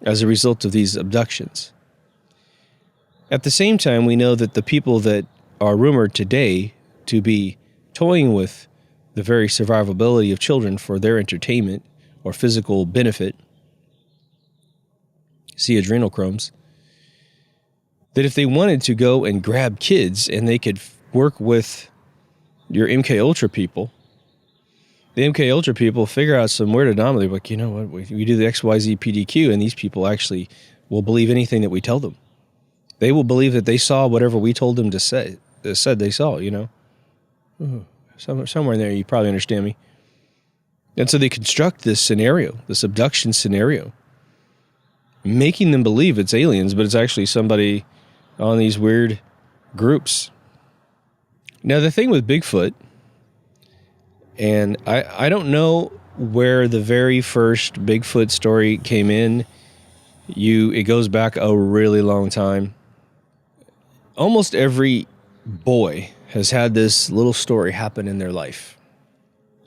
as a result of these abductions. At the same time, we know that the people that are rumored today to be toying with the very survivability of children for their entertainment or physical benefit, see adrenochrome, that if they wanted to go and grab kids and they could work with your MK Ultra people, the MK Ultra people figure out some weird anomaly, like, you know what, we do the XYZ PDQ, and these people actually will believe anything that we tell them. They will believe that they saw whatever we told them to say, said they saw, you know. Somewhere in there, you probably understand me. And so they construct this scenario, this abduction scenario, making them believe it's aliens, but it's actually somebody on these weird groups. Now, the thing with Bigfoot, and I don't know where the very first Bigfoot story came in. It goes back a really long time. Almost every boy has had this little story happen in their life.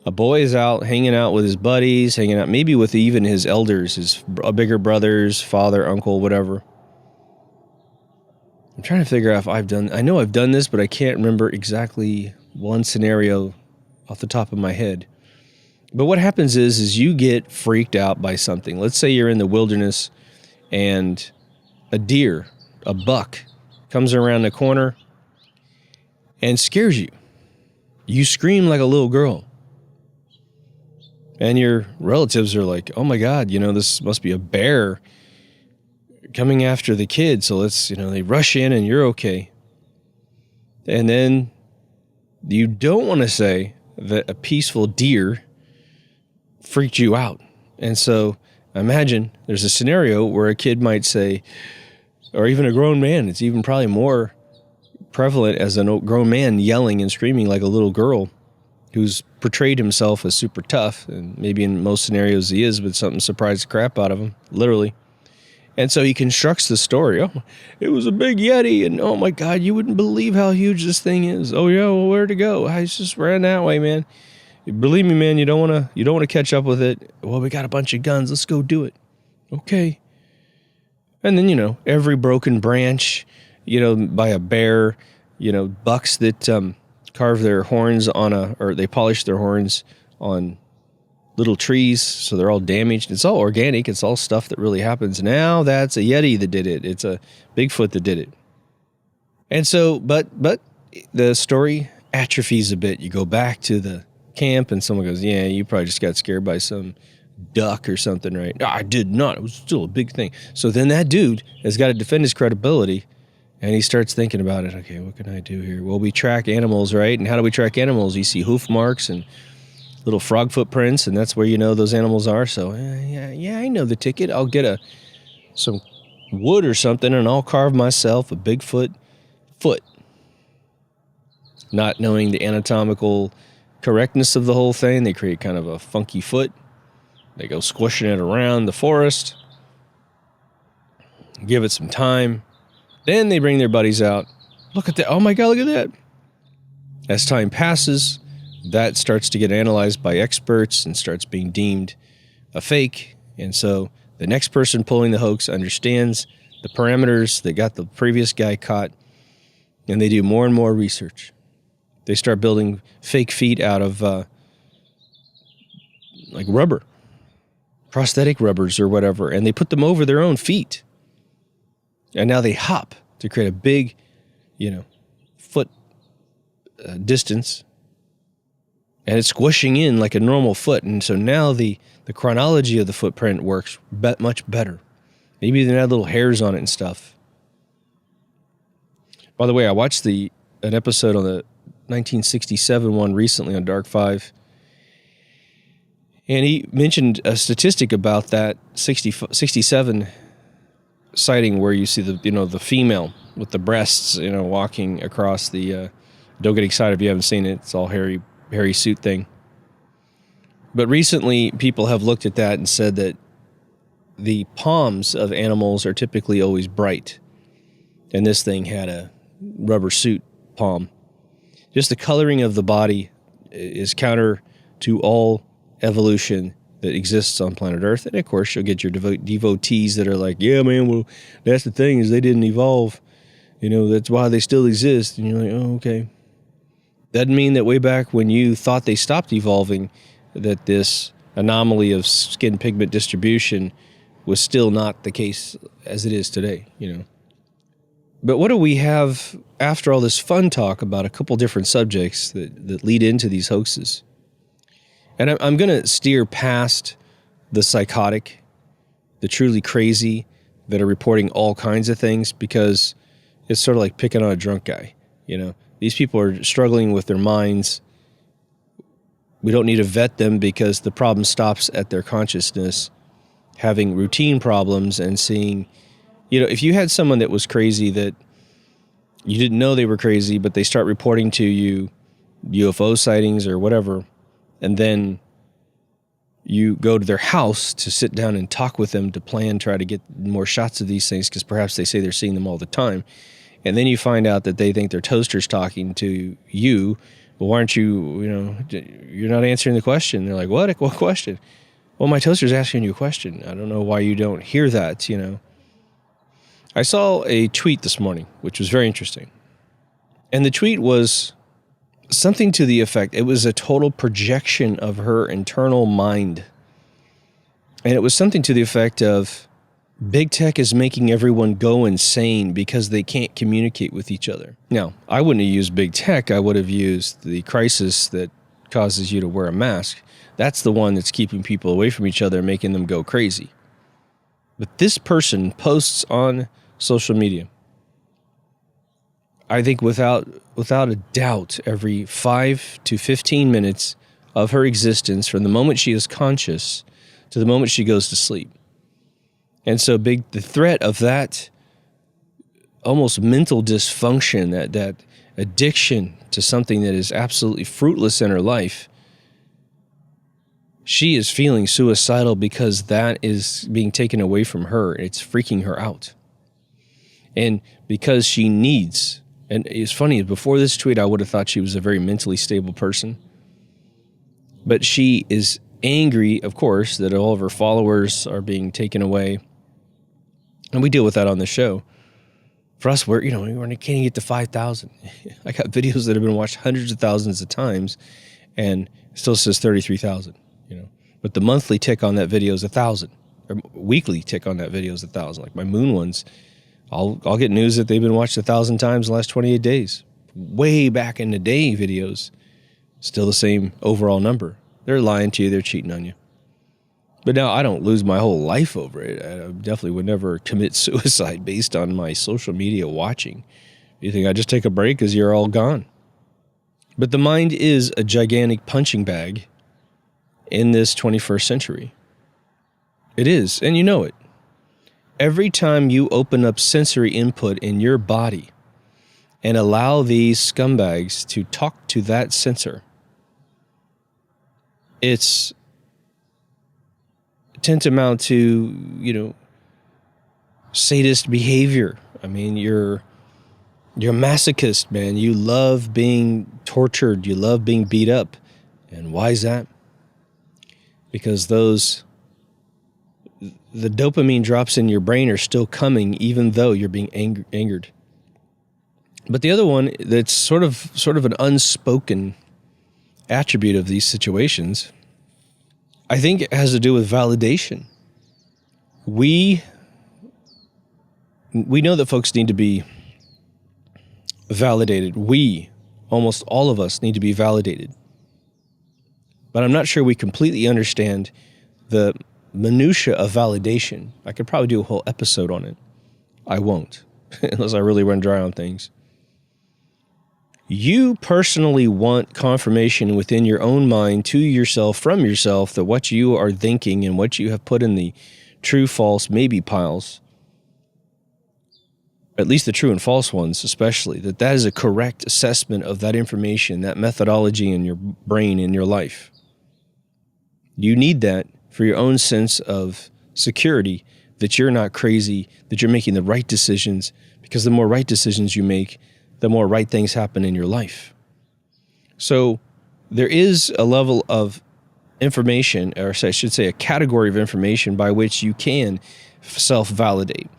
A boy is out hanging out with his buddies, hanging out maybe with even his elders, his bigger brothers, father, uncle, whatever. I'm trying to figure out if I know I've done this, but I can't remember exactly one scenario off the top of my head. But what happens is you get freaked out by something. Let's say you're in the wilderness and a deer, a buck, comes around the corner and scares you. You scream like a little girl. And your relatives are like, oh my God, you know, this must be a bear coming after the kid. So let's, you know, they rush in and you're okay. And then you don't want to say that a peaceful deer freaked you out. And so imagine there's a scenario where a kid might say, or even a grown man, it's even probably more prevalent as a grown man yelling and screaming like a little girl who's portrayed himself as super tough, and maybe in most scenarios he is, but something surprised the crap out of him, literally. And so he constructs the story. Oh, it was a big Yeti, and oh my God, you wouldn't believe how huge this thing is. Oh yeah, well, where'd it go? I just ran that way, man. Believe me, man, you don't want to catch up with it. Well, we got a bunch of guns. Let's go do it. Okay. And then, you know, every broken branch, you know, by a bear, you know, bucks that carve their horns or they polish their horns on little trees, so they're all damaged. It's all organic. It's all stuff that really happens. Now that's a Yeti that did it. It's a Bigfoot that did it. And so, but the story atrophies a bit. You go back to the camp and someone goes, yeah, you probably just got scared by some duck or something, right? No, I did not. It was still a big thing. So then that dude has got to defend his credibility, and he starts thinking about it. Okay, what can I do here? Well, we track animals, right? And how do we track animals? You see hoof marks and little frog footprints, and that's where you know those animals are. So, yeah, I know the ticket. I'll get some wood or something, and I'll carve myself a Bigfoot foot. Not knowing the anatomical correctness of the whole thing, they create kind of a funky foot. They go squishing it around the forest, give it some time. Then they bring their buddies out. Look at that. Oh my God, look at that. As time passes, that starts to get analyzed by experts and starts being deemed a fake. And so the next person pulling the hoax understands the parameters that got the previous guy caught, and they do more and more research. They start building fake feet out of like rubber, prosthetic rubbers or whatever, and they put them over their own feet. And now they hop to create a big, you know, foot distance, and it's squishing in like a normal foot. And so now the chronology of the footprint works much better. Maybe they add little hairs on it and stuff. By the way, I watched an episode on the 1967 one recently on Dark 5. And he mentioned a statistic about that 67 sighting where you see the female with the breasts, walking across the, don't get excited if you haven't seen it. It's all hairy hairy suit thing. But recently, people have looked at that and said that the palms of animals are typically always bright. And this thing had a rubber suit palm. Just the coloring of the body is counter to all evolution that exists on planet Earth. And of course, you'll get your devotees that are like, yeah, man, well, that's the thing is they didn't evolve. You know, that's why they still exist. And you're like, oh, okay. Doesn't mean that way back when you thought they stopped evolving, that this anomaly of skin pigment distribution was still not the case as it is today, you know. But what do we have after all this fun talk about a couple different subjects that lead into these hoaxes? And I'm going to steer past the psychotic, the truly crazy that are reporting all kinds of things, because it's sort of like picking on a drunk guy, you know. These people are struggling with their minds. We don't need to vet them because the problem stops at their consciousness, having routine problems and seeing, you know, if you had someone that was crazy that you didn't know they were crazy, but they start reporting to you UFO sightings or whatever, and then you go to their house to sit down and talk with them to try to get more shots of these things because perhaps they say they're seeing them all the time. And then you find out that they think their toaster's talking to you. Well, why aren't you, you know, you're not answering the question. They're like, what? What question? Well, my toaster's asking you a question. I don't know why you don't hear that, you know. I saw a tweet this morning, which was very interesting. And the tweet was something to the effect, it was a total projection of her internal mind. And it was something to the effect of, big tech is making everyone go insane because they can't communicate with each other. Now, I wouldn't have used big tech. I would have used the crisis that causes you to wear a mask. That's the one that's keeping people away from each other and making them go crazy. But this person posts on social media, I think without a doubt, every 5 to 15 minutes of her existence, from the moment she is conscious to the moment she goes to sleep. And so the threat of that almost mental dysfunction, that addiction to something that is absolutely fruitless in her life, she is feeling suicidal because that is being taken away from her. It's freaking her out. And because she needs, and it's funny, before this tweet, I would have thought she was a very mentally stable person. But she is angry, of course, that all of her followers are being taken away. And we deal with that on the show. For us, we're can't even get to 5,000. I got videos that have been watched hundreds of thousands of times, and it still says 33,000. You know, but the monthly tick on that video is 1,000. Or weekly tick on that video is 1,000. Like my moon ones, I'll get news that they've been watched 1,000 times in the last 28 days. Way back in the day videos, still the same overall number. They're lying to you. They're cheating on you. But now I don't lose my whole life over it. I definitely would never commit suicide based on my social media watching. You think I just take a break because you're all gone? But the mind is a gigantic punching bag in this 21st century. It is, and you know it. Every time you open up sensory input in your body and allow these scumbags to talk to that sensor, it's tantamount to, sadist behavior. I mean, you're a masochist, man. You love being tortured. You love being beat up. And why is that? Because the dopamine drops in your brain are still coming even though you're being angered. But the other one that's sort of an unspoken attribute of these situations, I think it has to do with validation. We know that folks need to be validated. Almost all of us, need to be validated. But I'm not sure we completely understand the minutia of validation. I could probably do a whole episode on it. I won't, unless I really run dry on things. You personally want confirmation within your own mind to yourself, from yourself, that what you are thinking and what you have put in the true, false, maybe piles at least the true and false ones especially, that is a correct assessment of that information, that methodology in your brain, in your life. You need that for your own sense of security, that you're not crazy, that you're making the right decisions, because the more right decisions you make, the more right things happen in your life. So there is a level of information, or I should say a category of information by which you can self-validate.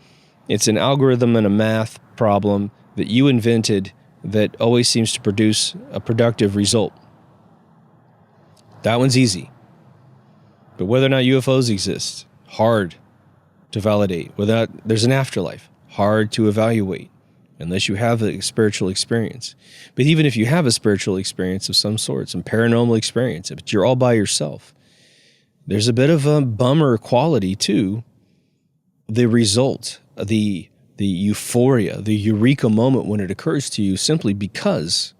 It's an algorithm and a math problem that you invented that always seems to produce a productive result. That one's easy. But whether or not UFOs exist, hard to validate. Whether there's an afterlife, hard to evaluate, unless you have a spiritual experience. But even if you have a spiritual experience of some sort, some paranormal experience, if you're all by yourself, there's a bit of a bummer quality to the result, the euphoria, the eureka moment when it occurs to you, simply because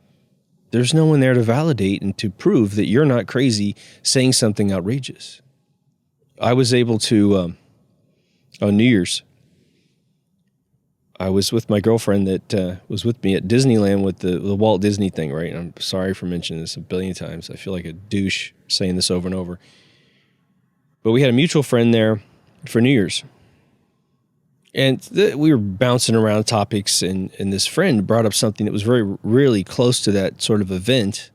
there's no one there to validate and to prove that you're not crazy saying something outrageous. I was able to, on New Year's, I was with my girlfriend that was with me at Disneyland with the Walt Disney thing, right? I'm sorry for mentioning this a billion times. I feel like a douche saying this over and over. But we had a mutual friend there for New Year's. And we were bouncing around topics, and this friend brought up something that was really close to that sort of event.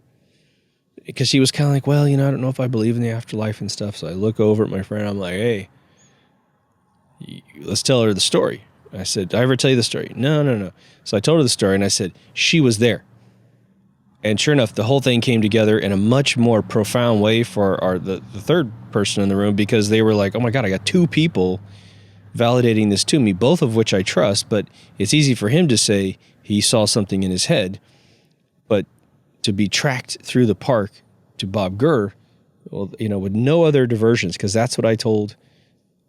Because he was kind of like, well, I don't know if I believe in the afterlife and stuff. So I look over at my friend, I'm like, hey, let's tell her the story. I said, did I ever tell you the story? No. So I told her the story, and I said, she was there. And sure enough, the whole thing came together in a much more profound way for the third person in the room, because they were like, oh my God, I got two people validating this to me, both of which I trust, but it's easy for him to say he saw something in his head. But to be tracked through the park to Bob Gurr, well, with no other diversions, because that's what I told,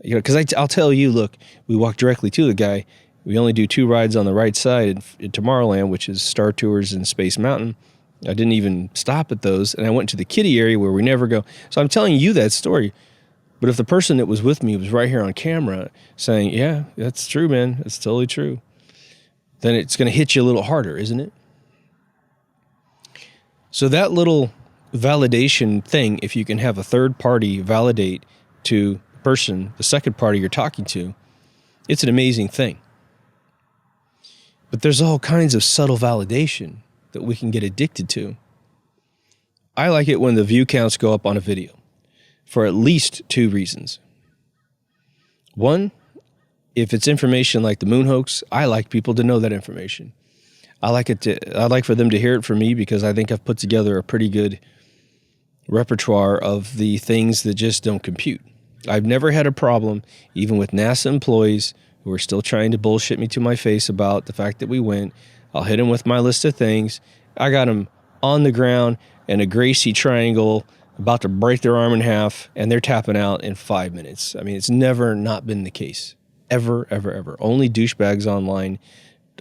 because I'll tell you, look, we walked directly to the guy. We only do 2 rides on the right side in Tomorrowland, which is Star Tours and Space Mountain. I didn't even stop at those, and I went to the kiddie area where we never go. So I'm telling you that story. But if the person that was with me was right here on camera saying, yeah, that's true, man, that's totally true, then it's going to hit you a little harder, isn't it? So that little validation thing, if you can have a third party validate to the person, the second party you're talking to, it's an amazing thing. But there's all kinds of subtle validation that we can get addicted to. I like it when the view counts go up on a video for at least 2 reasons. One, if it's information like the moon hoax, I like people to know that information. I like for them to hear it from me, because I think I've put together a pretty good repertoire of the things that just don't compute. I've never had a problem, even with NASA employees who are still trying to bullshit me to my face about the fact that we went. I'll hit them with my list of things. I got them on the ground in a Gracie triangle, about to break their arm in half, and they're tapping out in 5 minutes. I mean, it's never not been the case. Ever, ever, ever. Only douchebags online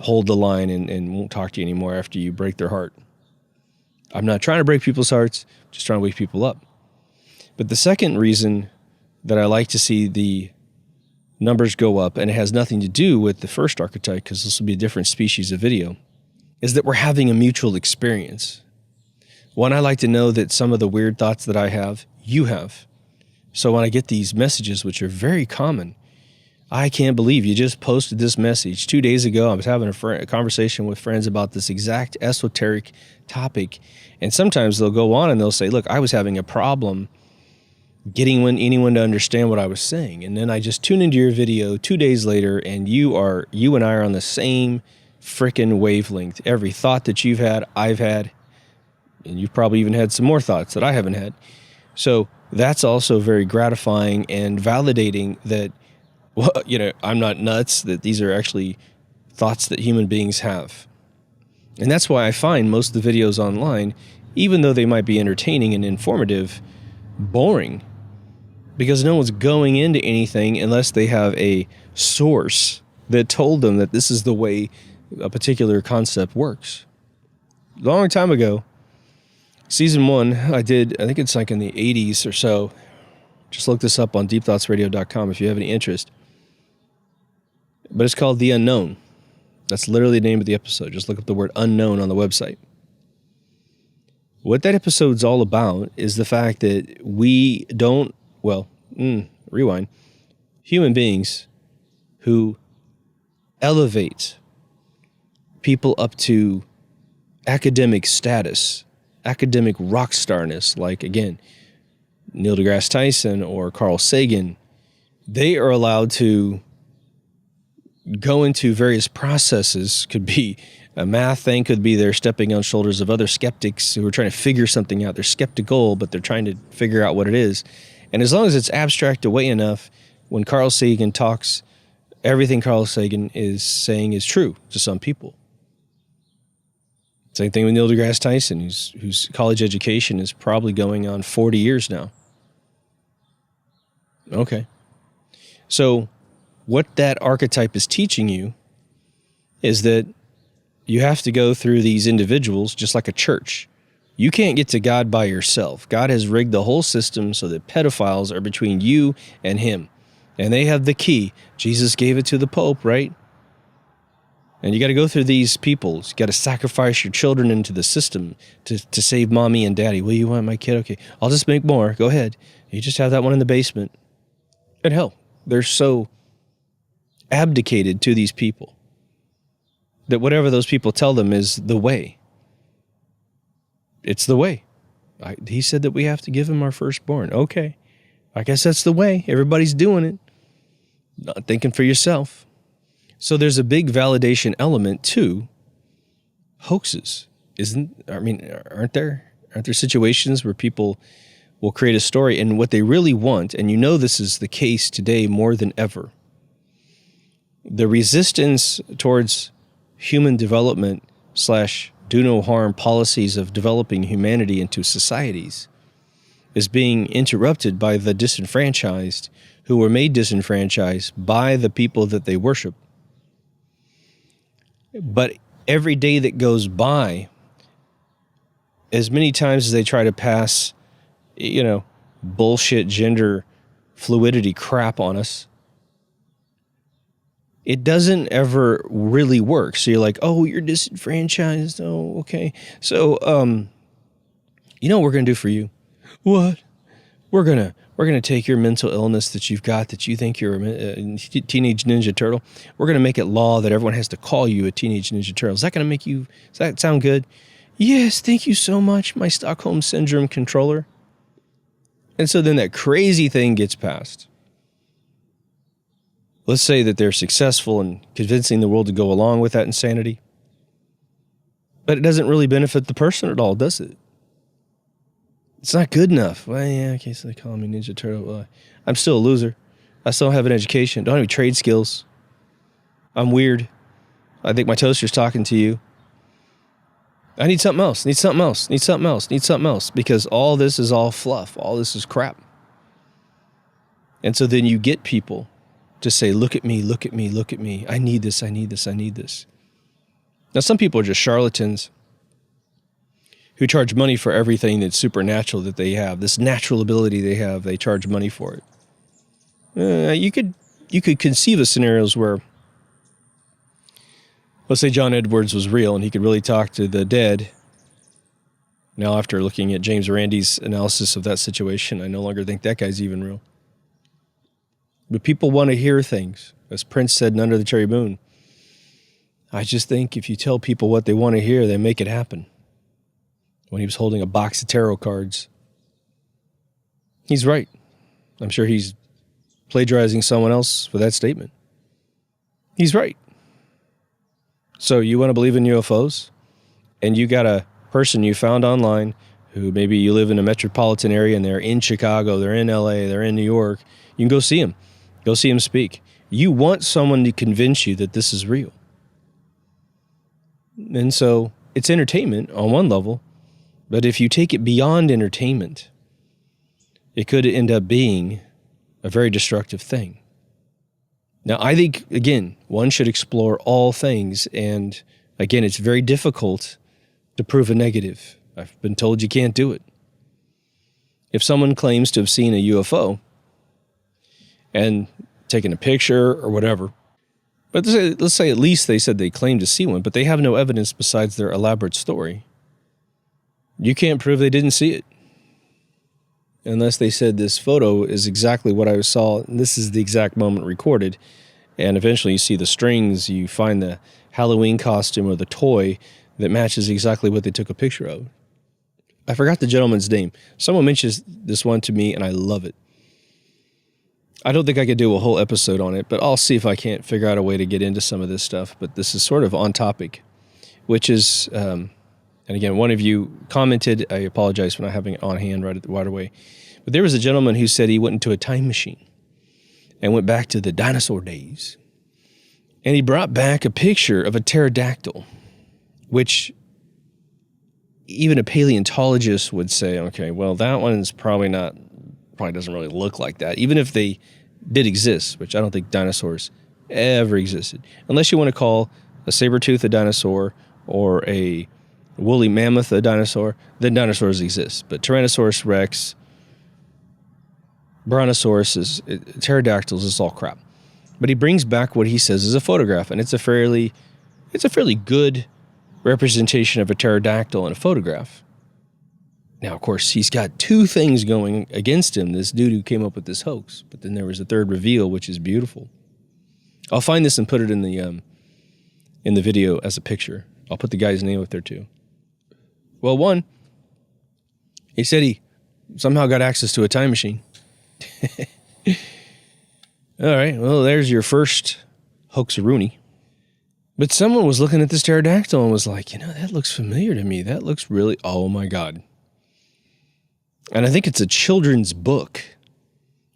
hold the line and won't talk to you anymore after you break their heart. I'm not trying to break people's hearts, just trying to wake people up. But the second reason that I like to see the numbers go up, and it has nothing to do with the first archetype, because this will be a different species of video, is that we're having a mutual experience. One, I like to know that some of the weird thoughts that I have, you have. So when I get these messages, which are very common, I can't believe you just posted this message 2 days ago. I was having a conversation with friends about this exact esoteric topic. And sometimes they'll go on and they'll say, look, I was having a problem getting anyone to understand what I was saying. And then I just tune into your video 2 days later, and you and I are on the same frickin' wavelength. Every thought that you've had, I've had. And you've probably even had some more thoughts that I haven't had. So that's also very gratifying and validating that, well, I'm not nuts, that these are actually thoughts that human beings have. And that's why I find most of the videos online, even though they might be entertaining and informative, boring. Because no one's going into anything unless they have a source that told them that this is the way a particular concept works. A long time ago, Season 1, I think it's like in the 80s or so. Just look this up on deepthoughtsradio.com if you have any interest. But it's called The Unknown. That's literally the name of the episode. Just look up the word unknown on the website. What that episode's all about is the fact that we don't, rewind, human beings who elevate people up to academic status, academic rock starness, like, again, Neil deGrasse Tyson or Carl Sagan, they are allowed to go into various processes. Could be a math thing, could be they're stepping on shoulders of other skeptics who are trying to figure something out. They're skeptical, but they're trying to figure out what it is. And as long as it's abstract away enough, when Carl Sagan talks, everything Carl Sagan is saying is true to some people. Same thing with Neil deGrasse Tyson, whose college education is probably going on 40 years now. Okay. So what that archetype is teaching you is that you have to go through these individuals just like a church. You can't get to God by yourself. God has rigged the whole system so that pedophiles are between you and him. And they have the key. Jesus gave it to the Pope, right? And you got to go through these people. You got to sacrifice your children into the system to save mommy and daddy. Well, you want my kid? Okay, I'll just make more. Go ahead. You just have that one in the basement. And hell, they're so abdicated to these people that whatever those people tell them is the way. It's the way. He said that we have to give him our firstborn. Okay, I guess that's the way. Everybody's doing it. Not thinking for yourself. So there's a big validation element to hoaxes. Aren't there situations where people will create a story and what they really want, and you know this is the case today more than ever, the resistance towards human development / do no harm policies of developing humanity into societies is being interrupted by the disenfranchised who were made disenfranchised by the people that they worship. But every day that goes by, as many times as they try to pass, bullshit gender fluidity crap on us, it doesn't ever really work. So you're like, oh, you're disenfranchised. Oh, okay. So, you know what we're going to do for you? What? We're going to take your mental illness that you've got, that you think you're a teenage ninja turtle. We're going to make it law that everyone has to call you a teenage ninja turtle. Is that going to does that sound good? Yes, thank you so much, my Stockholm Syndrome controller. And so then that crazy thing gets passed. Let's say that they're successful in convincing the world to go along with that insanity. But it doesn't really benefit the person at all, does it? It's not good enough. Well, yeah, okay, so they call me Ninja Turtle. Well, I'm still a loser. I still don't have an education. Don't have any trade skills. I'm weird. I think my toaster's talking to you. I need something else. Need something else. Need something else. Need something else. Because all this is all fluff. All this is crap. And so then you get people to say, look at me, look at me, look at me. I need this, I need this, I need this. Now, some people are just charlatans who charge money for everything that's supernatural that they have. This natural ability they have, they charge money for it. You could conceive of scenarios where, let's say John Edwards was real and he could really talk to the dead. Now, after looking at James Randi's analysis of that situation, I no longer think that guy's even real. But people want to hear things. As Prince said in Under the Cherry Moon, I just think if you tell people what they want to hear, they make it happen. When he was holding a box of tarot cards. He's right. I'm sure he's plagiarizing someone else for that statement. He's right. So you want to believe in UFOs? And you got a person you found online who maybe you live in a metropolitan area and they're in Chicago, they're in LA, they're in New York. You can go see him. Go see him speak. You want someone to convince you that this is real. And so it's entertainment on one level, but if you take it beyond entertainment, it could end up being a very destructive thing. Now, I think, again, one should explore all things, and again, it's very difficult to prove a negative. I've been told you can't do it. If someone claims to have seen a UFO and taken a picture or whatever, But let's say at least they said they claimed to see one, but they have no evidence besides their elaborate story. You can't prove they didn't see it. Unless they said this photo is exactly what I saw, and this is the exact moment recorded. And eventually you see the strings, you find the Halloween costume or the toy that matches exactly what they took a picture of. I forgot the gentleman's name. Someone mentions this one to me, and I love it. I don't think I could do a whole episode on it, but I'll see if I can't figure out a way to get into some of this stuff. But this is sort of on topic, which is, and again, one of you commented, I apologize for not having it on hand right away, but there was a gentleman who said he went into a time machine and went back to the dinosaur days. And he brought back a picture of a pterodactyl, which even a paleontologist would say, okay, well, that one's probably doesn't really look like that, even if they did exist, which I don't think dinosaurs ever existed. Unless you want to call a saber-tooth a dinosaur or a woolly mammoth a dinosaur, then dinosaurs exist. But Tyrannosaurus rex, Brontosaurus, pterodactyls is all crap. But he brings back what he says is a photograph, and it's a fairly good representation of a pterodactyl in a photograph. Now, of course, he's got two things going against him, this dude who came up with this hoax. But then there was a third reveal, which is beautiful. I'll find this and put it in the video as a picture. I'll put the guy's name up there too. Well, one, he said he somehow got access to a time machine. All right, well, there's your first hoaxaroonie. But someone was looking at this pterodactyl and was like, that looks familiar to me. That looks really, oh my God. And I think it's a children's book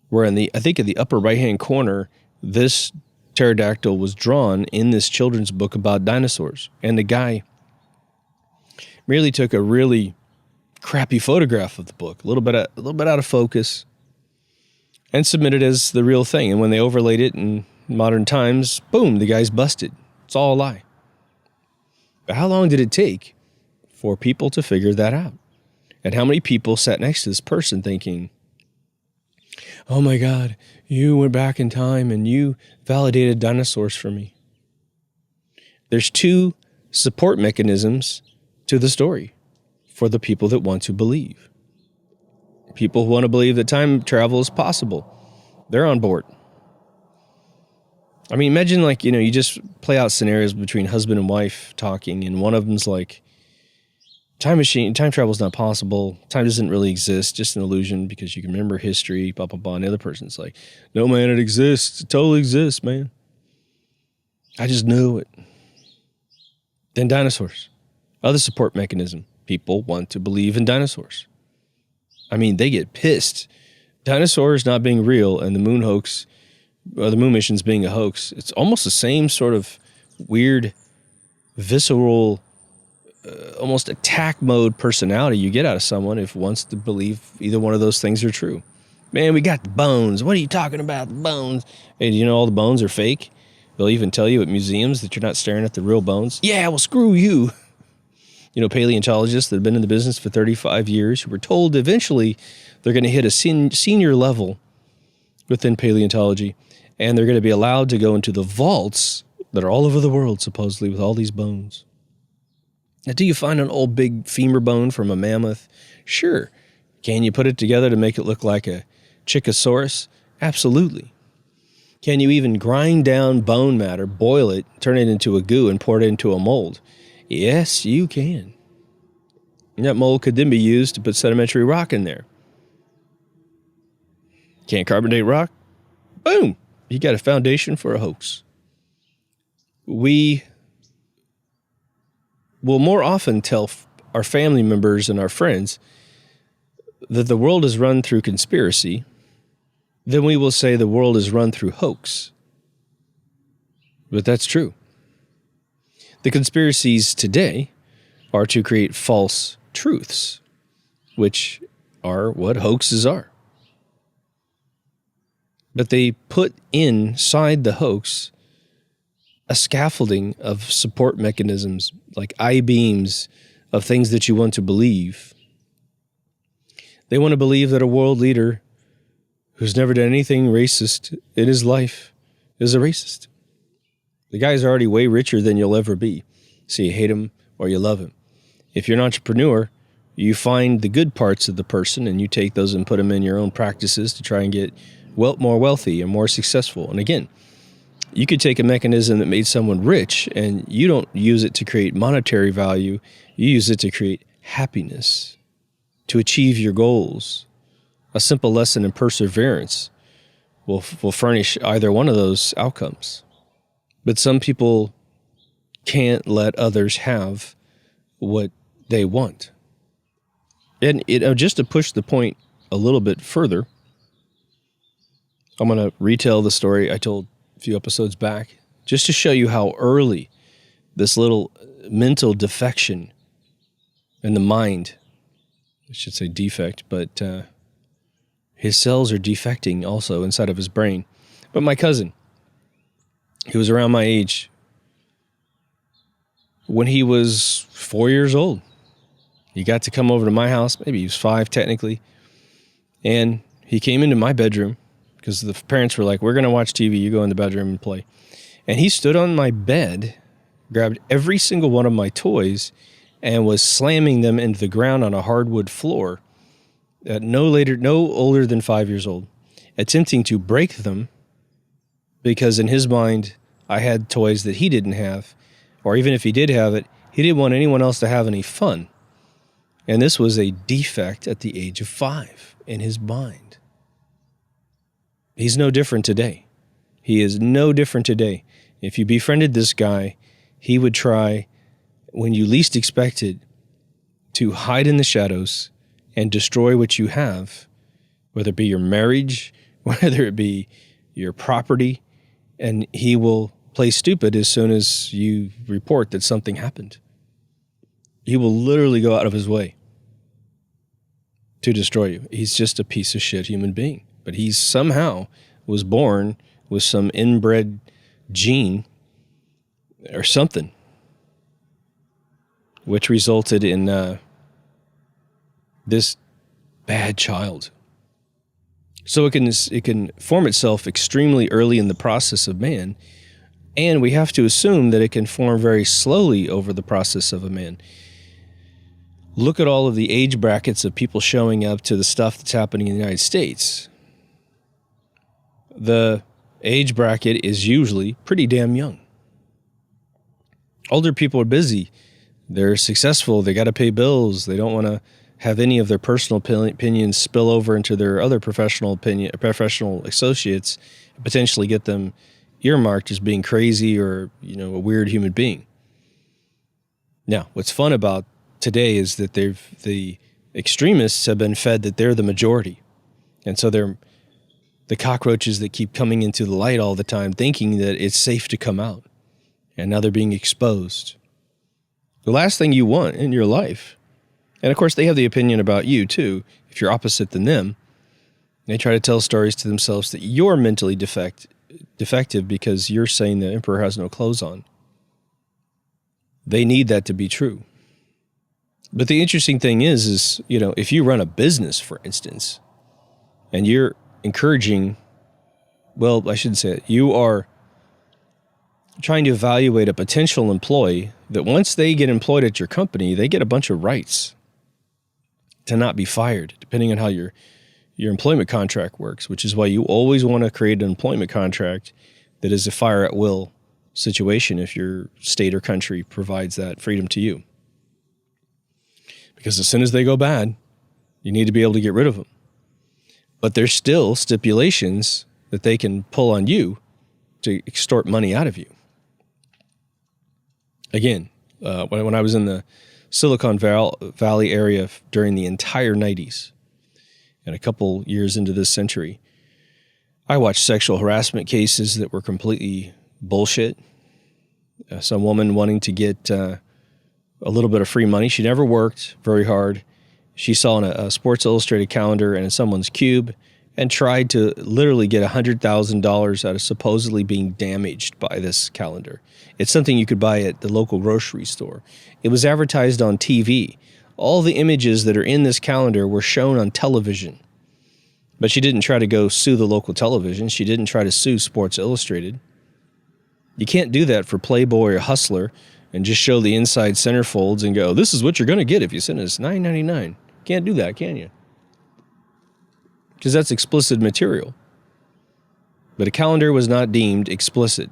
where in the upper right-hand corner, this pterodactyl was drawn in this children's book about dinosaurs. And the guy merely took a really crappy photograph of the book, a little bit out of focus, and submitted as the real thing. And when they overlaid it in modern times, boom, the guy's busted. It's all a lie. But how long did it take for people to figure that out? And how many people sat next to this person thinking, oh my God, you went back in time and you validated dinosaurs for me. There's two support mechanisms to the story for the people that want to believe. People who want to believe that time travel is possible. They're on board. I mean, imagine you just play out scenarios between husband and wife talking, and one of them's like, time travel is not possible. Time doesn't really exist, just an illusion because you can remember history, blah, blah, blah. And the other person's like, no, man, it exists. It totally exists, man. I just knew it. Then dinosaurs. Other support mechanism. People want to believe in dinosaurs. I mean, they get pissed. Dinosaurs not being real and the moon hoax, or the moon missions being a hoax. It's almost the same sort of weird, visceral, almost attack mode personality you get out of someone if wants to believe either one of those things are true. Man, we got the bones. What are you talking about? The bones. Hey, do you know all the bones are fake? They'll even tell you at museums that you're not staring at the real bones. Yeah, well, screw you. Paleontologists that have been in the business for 35 years who were told eventually they're going to hit a senior level within paleontology, and they're going to be allowed to go into the vaults that are all over the world, supposedly, with all these bones. Now, do you find an old big femur bone from a mammoth? Sure. Can you put it together to make it look like a Chickosaurus? Absolutely. Can you even grind down bone matter, boil it, turn it into a goo, and pour it into a mold? Yes, you can. And that mold could then be used to put sedimentary rock in there. Can't carbonate rock? Boom! You got a foundation for a hoax. We will more often tell our family members and our friends that the world is run through conspiracy than we will say the world is run through hoax. But that's true. The conspiracies today are to create false truths, which are what hoaxes are. But they put inside the hoax a scaffolding of support mechanisms, like I-beams of things that you want to believe. They want to believe that a world leader who's never done anything racist in his life is a racist. The guy's already way richer than you'll ever be. So you hate him or you love him. If you're an entrepreneur, you find the good parts of the person and you take those and put them in your own practices to try and get more wealthy and more successful. And again, you could take a mechanism that made someone rich and you don't use it to create monetary value. You use it to create happiness, to achieve your goals. A simple lesson in perseverance will furnish either one of those outcomes. But some people can't let others have what they want. And just to push the point a little bit further, I'm going to retell the story I told a few episodes back, just to show you how early this little mental defection in the mind, I should say defect, but his cells are defecting also inside of his brain. But my cousin, he was around my age when he was 4 years old. He got to come over to my house. Maybe he was 5 technically. And he came into my bedroom because the parents were like, we're going to watch TV. You go in the bedroom and play. And he stood on my bed, grabbed every single one of my toys, and was slamming them into the ground on a hardwood floor at no older than 5 years old, attempting to break them because in his mind, I had toys that he didn't have, or even if he did have it, he didn't want anyone else to have any fun. And this was a defect at the age of 5 in his mind. He's no different today. He is no different today. If you befriended this guy, he would try, when you least expected, to hide in the shadows and destroy what you have, whether it be your marriage, whether it be your property, and he will play stupid as soon as you report that something happened. He will literally go out of his way to destroy you. He's just a piece of shit human being. But he somehow was born with some inbred gene or something, which resulted in this bad child. So it can form itself extremely early in the process of man, and we have to assume that it can form very slowly over the process of a man. Look at all of the age brackets of people showing up to the stuff that's happening in the United States. The age bracket is usually pretty damn young. Older people are busy. They're successful. They got to pay bills. They don't want to have any of their personal opinions spill over into their other professional associates, and potentially get them earmarked as being crazy or, a weird human being. Now, what's fun about today is that the extremists have been fed that they're the majority. And so they're the cockroaches that keep coming into the light all the time, thinking that it's safe to come out. And now they're being exposed. The last thing you want in your life, and of course they have the opinion about you too, if you're opposite than them, they try to tell stories to themselves that you're mentally defective because you're saying the emperor has no clothes on. They need that to be true. But the interesting thing is, if you run a business, for instance, and you're encouraging, well, I shouldn't say it, you are trying to evaluate a potential employee that once they get employed at your company, they get a bunch of rights to not be fired, depending on how your employment contract works, which is why you always want to create an employment contract that is a fire at will situation if your state or country provides that freedom to you. Because as soon as they go bad, you need to be able to get rid of them. But there's still stipulations that they can pull on you to extort money out of you. Again, when I was in the Silicon Valley area during the entire 90s and a couple years into this century, I watched sexual harassment cases that were completely bullshit. Some woman wanting to get a little bit of free money. She never worked very hard. She saw a Sports Illustrated calendar and in someone's cube and tried to literally get $100,000 out of supposedly being damaged by this calendar. It's something you could buy at the local grocery store. It was advertised on TV. All the images that are in this calendar were shown on television. But she didn't try to go sue the local television. She didn't try to sue Sports Illustrated. You can't do that for Playboy or Hustler and just show the inside centerfolds and go, this is what you're going to get if you send us $9.99. Can't do that, can you? Because that's explicit material. But a calendar was not deemed explicit.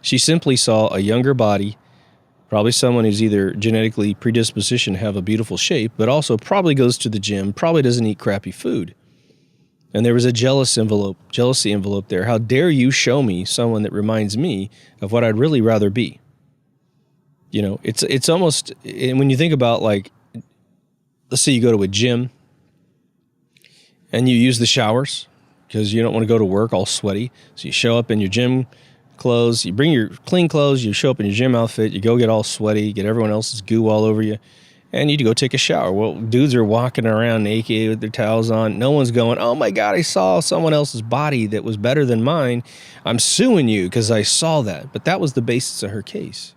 She simply saw a younger body, probably someone who's either genetically predispositioned to have a beautiful shape, but also probably goes to the gym, probably doesn't eat crappy food. And there was a jealousy envelope there. How dare you show me someone that reminds me of what I'd really rather be? You know, it's almost, and when you think about, like, let's say you go to a gym and you use the showers because you don't want to go to work all sweaty. So you show up in your gym clothes, you bring your clean clothes, you show up in your gym outfit, you go get all sweaty, get everyone else's goo all over you, and you go take a shower. Well, dudes are walking around naked with their towels on. No one's going, oh my God, I saw someone else's body that was better than mine. I'm suing you because I saw that. But that was the basis of her case.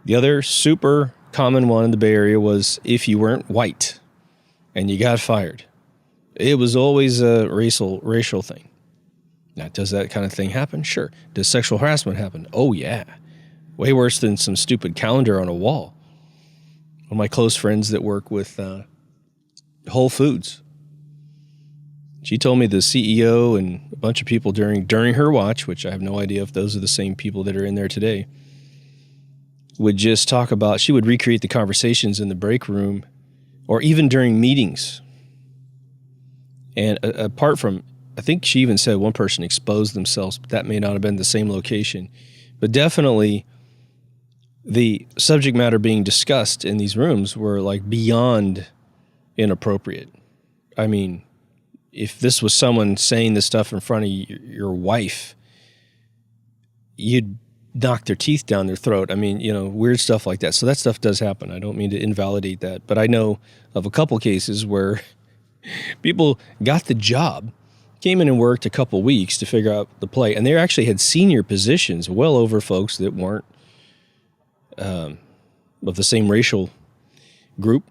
The other super common one in the Bay Area was if you weren't white and you got fired. It was always a racial thing. Now, does that kind of thing happen? Sure. Does sexual harassment happen? Oh, yeah. Way worse than some stupid calendar on a wall. One of my close friends that work with Whole Foods, she told me the CEO and a bunch of people during her watch, which I have no idea if those are the same people that are in there today, would just talk about, she would recreate the conversations in the break room or even during meetings. And apart from, I think she even said one person exposed themselves, but that may not have been the same location. But definitely the subject matter being discussed in these rooms were like beyond inappropriate. I mean, if this was someone saying this stuff in front of your wife, you'd knock their teeth down their throat. I mean, you know, weird stuff like that. So that stuff does happen. I don't mean to invalidate that, but I know of a couple cases where people got the job, came in and worked a couple weeks to figure out the play, and they actually had senior positions well over folks that weren't of the same racial group.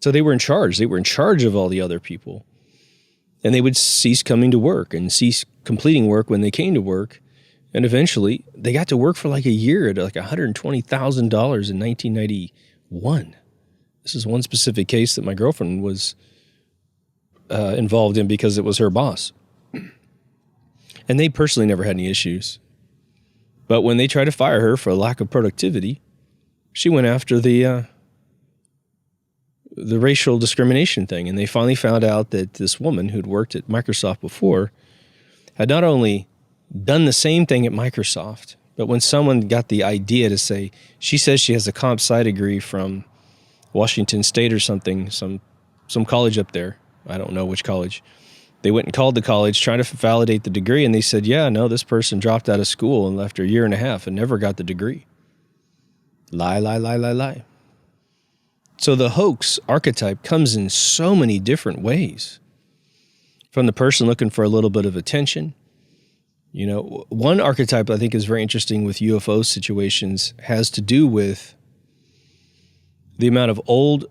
So they were in charge. They were in charge of all the other people. And they would cease coming to work and cease completing work when they came to work. And eventually, they got to work for like a year at like $120,000 in 1991. This is one specific case that my girlfriend was involved in because it was her boss. And they personally never had any issues. But when they tried to fire her for a lack of productivity, she went after the racial discrimination thing. And they finally found out that this woman who'd worked at Microsoft before had not only done the same thing at Microsoft, but when someone got the idea to say, she says she has a comp sci degree from Washington State or something, some college up there. I don't know which college. They went and called the college trying to validate the degree, and they said, yeah, no, this person dropped out of school and left a year and a half and never got the degree. Lie. So the hoax archetype comes in so many different ways. From the person looking for a little bit of attention. You know, one archetype I think is very interesting with UFO situations has to do with the amount of old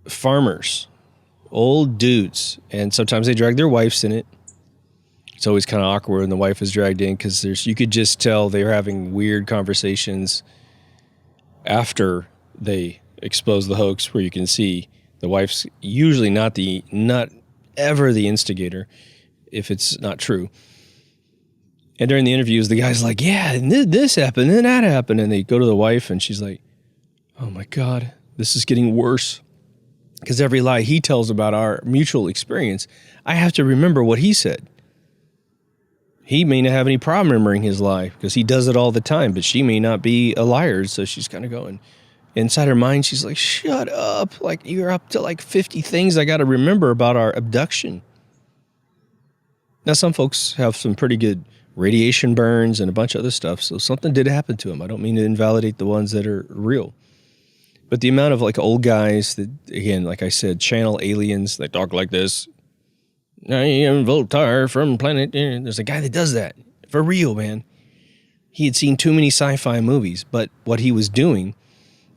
farmers, old dudes, and sometimes they drag their wives in it. It's always kind of awkward when the wife is dragged in because you could just tell they're having weird conversations after they expose the hoax, where you can see the wife's usually not ever the instigator if it's not true. And during the interviews, the guy's like, yeah, and this happened, and that happened. And they go to the wife, and she's like, oh, my God, this is getting worse. Because every lie he tells about our mutual experience, I have to remember what he said. He may not have any problem remembering his lie because he does it all the time, but she may not be a liar, so she's kind of going. Inside her mind, she's like, shut up. Like, you're up to like 50 things I got to remember about our abduction. Now, some folks have some pretty good radiation burns and a bunch of other stuff, so something did happen to them. I don't mean to invalidate the ones that are real. But the amount of like old guys that, again, like I said, channel aliens, they talk like this. I am Voltaire from planet. There's a guy that does that. For real, man. He had seen too many sci-fi movies, but what he was doing,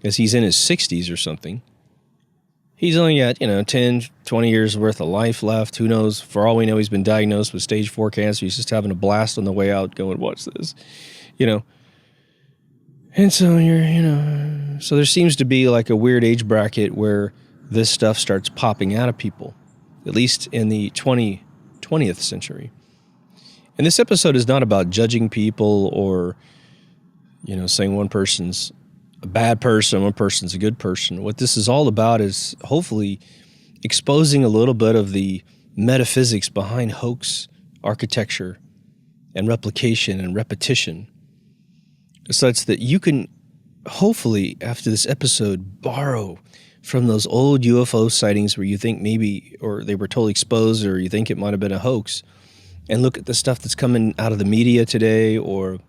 as he's in his 60s or something, He's only got, 10, 20 years worth of life left. Who knows? For all we know, he's been diagnosed with stage 4 cancer. He's just having a blast on the way out going, what's this? And so so there seems to be like a weird age bracket where this stuff starts popping out of people, at least in the 20th century. And this episode is not about judging people or, saying one person's a bad person, one person's a good person. What this is all about is hopefully exposing a little bit of the metaphysics behind hoax architecture and replication and repetition, such that you can hopefully, after this episode, borrow from those old UFO sightings where you think maybe, or they were totally exposed, or you think it might have been a hoax, and look at the stuff that's coming out of the media today, or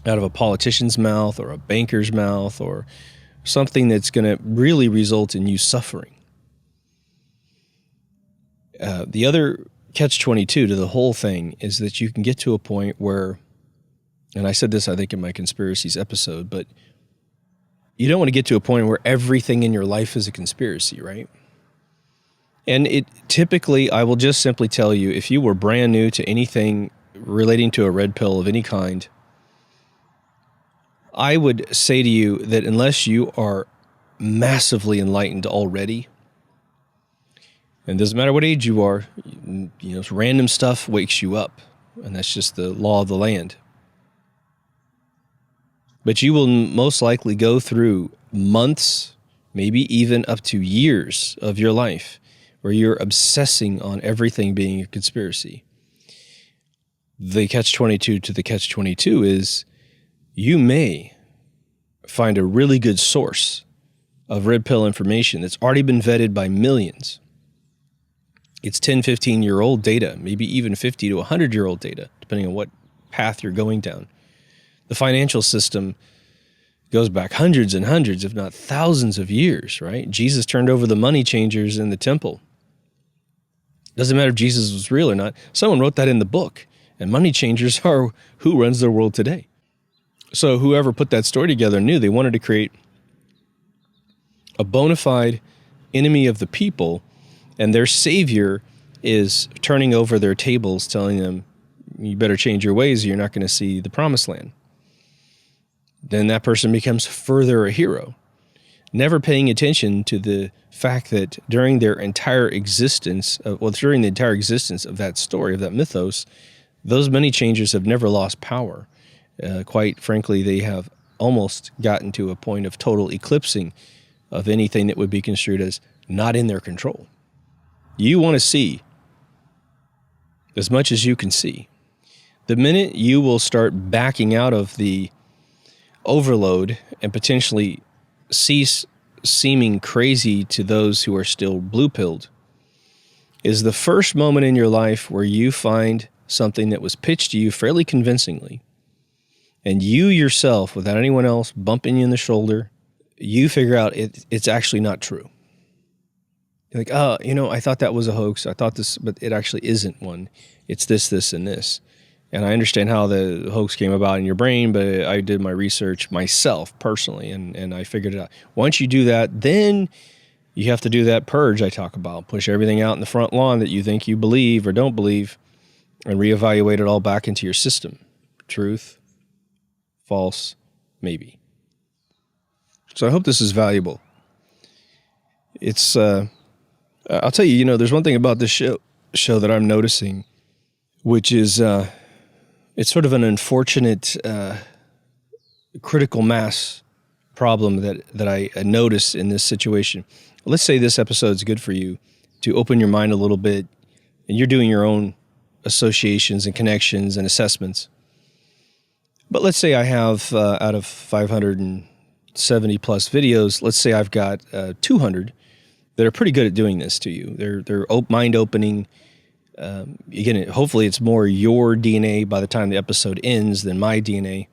out of a politician's mouth, or a banker's mouth, or something that's going to really result in you suffering. The other catch-22 to the whole thing is that you can get to a point where, and I said this, I think, in my conspiracies episode, but you don't want to get to a point where everything in your life is a conspiracy, right? And it typically, I will just simply tell you, if you were brand new to anything relating to a red pill of any kind, I would say to you that unless you are massively enlightened already, and it doesn't matter what age you are, random stuff wakes you up, and that's just the law of the land. But you will most likely go through months, maybe even up to years of your life where you're obsessing on everything being a conspiracy. The catch-22 to the catch-22 is you may find a really good source of red pill information that's already been vetted by millions. It's 10, 15-year-old data, maybe even 50 to 100-year-old data, depending on what path you're going down. The financial system goes back hundreds and hundreds, if not thousands of years, right? Jesus turned over the money changers in the temple. Doesn't matter if Jesus was real or not. Someone wrote that in the book. And money changers are who runs the world today. So whoever put that story together knew they wanted to create a bona fide enemy of the people, and their savior is turning over their tables, telling them, you better change your ways or you're not going to see the promised land. Then that person becomes further a hero, never paying attention to the fact that during their entire existence, during the entire existence of that story, of that mythos, those money changers have never lost power. Quite frankly, they have almost gotten to a point of total eclipsing of anything that would be construed as not in their control. You want to see as much as you can see. The minute you will start backing out of the overload and potentially cease seeming crazy to those who are still blue-pilled is the first moment in your life where you find something that was pitched to you fairly convincingly, and you yourself, without anyone else bumping you in the shoulder, you figure out it's actually not true. You're like, I thought that was a hoax. I thought this, but it actually isn't one. It's this, this, and this. And I understand how the hoax came about in your brain, but I did my research myself personally, and I figured it out. Once you do that, then you have to do that purge I talk about. Push everything out in the front lawn that you think you believe or don't believe, and reevaluate it all back into your system. Truth, false, maybe. So I hope this is valuable. It's, I'll tell you, there's one thing about this show that I'm noticing, which is, it's sort of an unfortunate critical mass problem that I notice in this situation. Let's say this episode is good for you to open your mind a little bit, and you're doing your own associations and connections and assessments. But let's say I have, out of 570 plus videos, let's say I've got 200 that are pretty good at doing this to you. They're mind opening. Again, hopefully it's more your DNA by the time the episode ends than my DNA,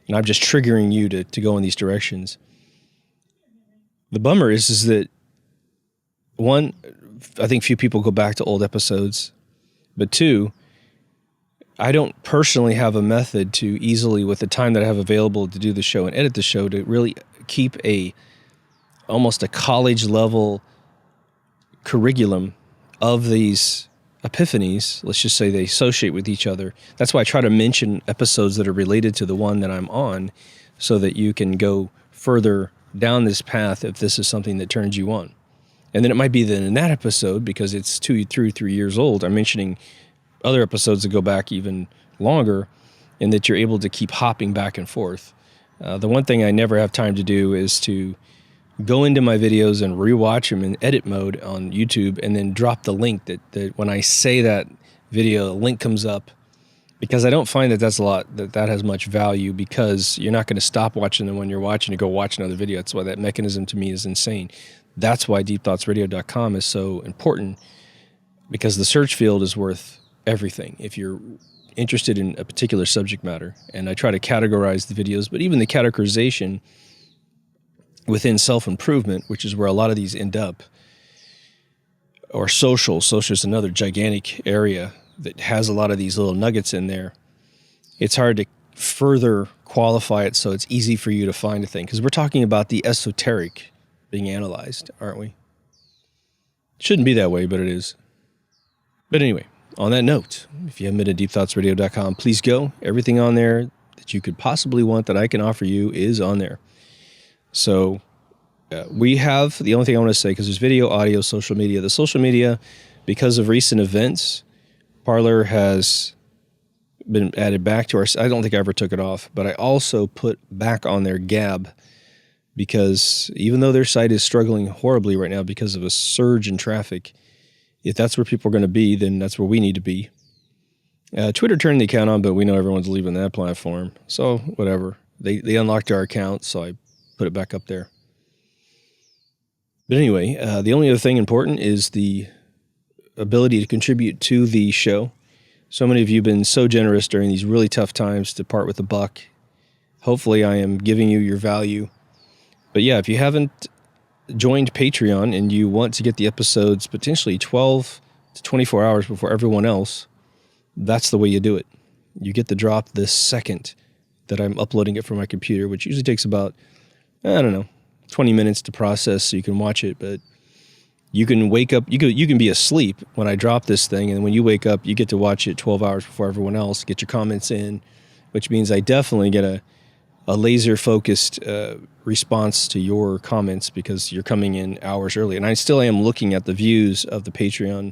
and I'm just triggering you to go in these directions. The bummer is that, one, I think few people go back to old episodes, but two, I don't personally have a method to easily, with the time that I have available to do the show and edit the show, to really keep almost a college level curriculum of these epiphanies, let's just say they associate with each other. That's why I try to mention episodes that are related to the one that I'm on, so that you can go further down this path if this is something that turns you on. And then it might be that in that episode, because it's 2 through 3 years old, I'm mentioning other episodes that go back even longer, and that you're able to keep hopping back and forth. The one thing I never have time to do is to go into my videos and rewatch them in edit mode on YouTube, and then drop the link that when I say that video, the link comes up, because I don't find that that has much value, because you're not going to stop watching them when you're watching to go watch another video. That's why that mechanism to me is insane. That's why deepthoughtsradio.com is so important, because the search field is worth everything if you're interested in a particular subject matter. And I try to categorize the videos, but even the categorization within self-improvement, which is where a lot of these end up, or social is another gigantic area that has a lot of these little nuggets in there. It's hard to further qualify it so it's easy for you to find a thing, because we're talking about the esoteric being analyzed, aren't we? Shouldn't be that way, but it is. But anyway, on that note, if you haven't been to deepthoughtsradio.com, please go. Everything on there that you could possibly want that I can offer you is on there. So we have, the only thing I want to say, because there's video, audio, social media. The social media, because of recent events, Parler has been added back to our, I don't think I ever took it off, but I also put back on their Gab, because even though their site is struggling horribly right now because of a surge in traffic, if that's where people are going to be, then that's where we need to be. Twitter turned the account on, but we know everyone's leaving that platform. So whatever. They unlocked our account, so I put it back up there. But anyway, the only other thing important is the ability to contribute to the show. So many of you have been so generous during these really tough times to part with a buck. Hopefully I am giving you your value. But yeah, if you haven't joined Patreon and you want to get the episodes potentially 12 to 24 hours before everyone else, that's the way you do it. You get the drop the second that I'm uploading it from my computer, which usually takes about, 20 minutes to process so you can watch it. But you can wake up, you can be asleep when I drop this thing, and when you wake up, you get to watch it 12 hours before everyone else, get your comments in, which means I definitely get a laser-focused response to your comments, because you're coming in hours early. And I still am looking at the views of the Patreon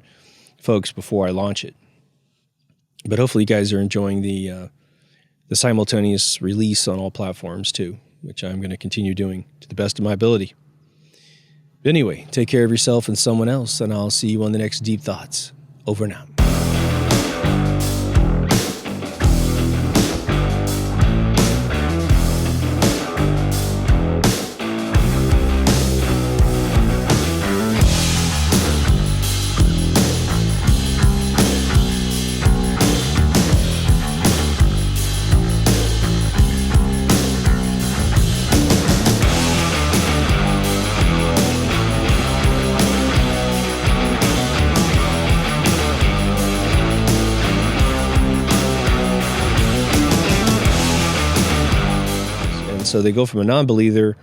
folks before I launch it. But hopefully you guys are enjoying the simultaneous release on all platforms too, which I'm going to continue doing to the best of my ability. But anyway, take care of yourself and someone else, and I'll see you on the next Deep Thoughts. Over and out. So they go from a non-believer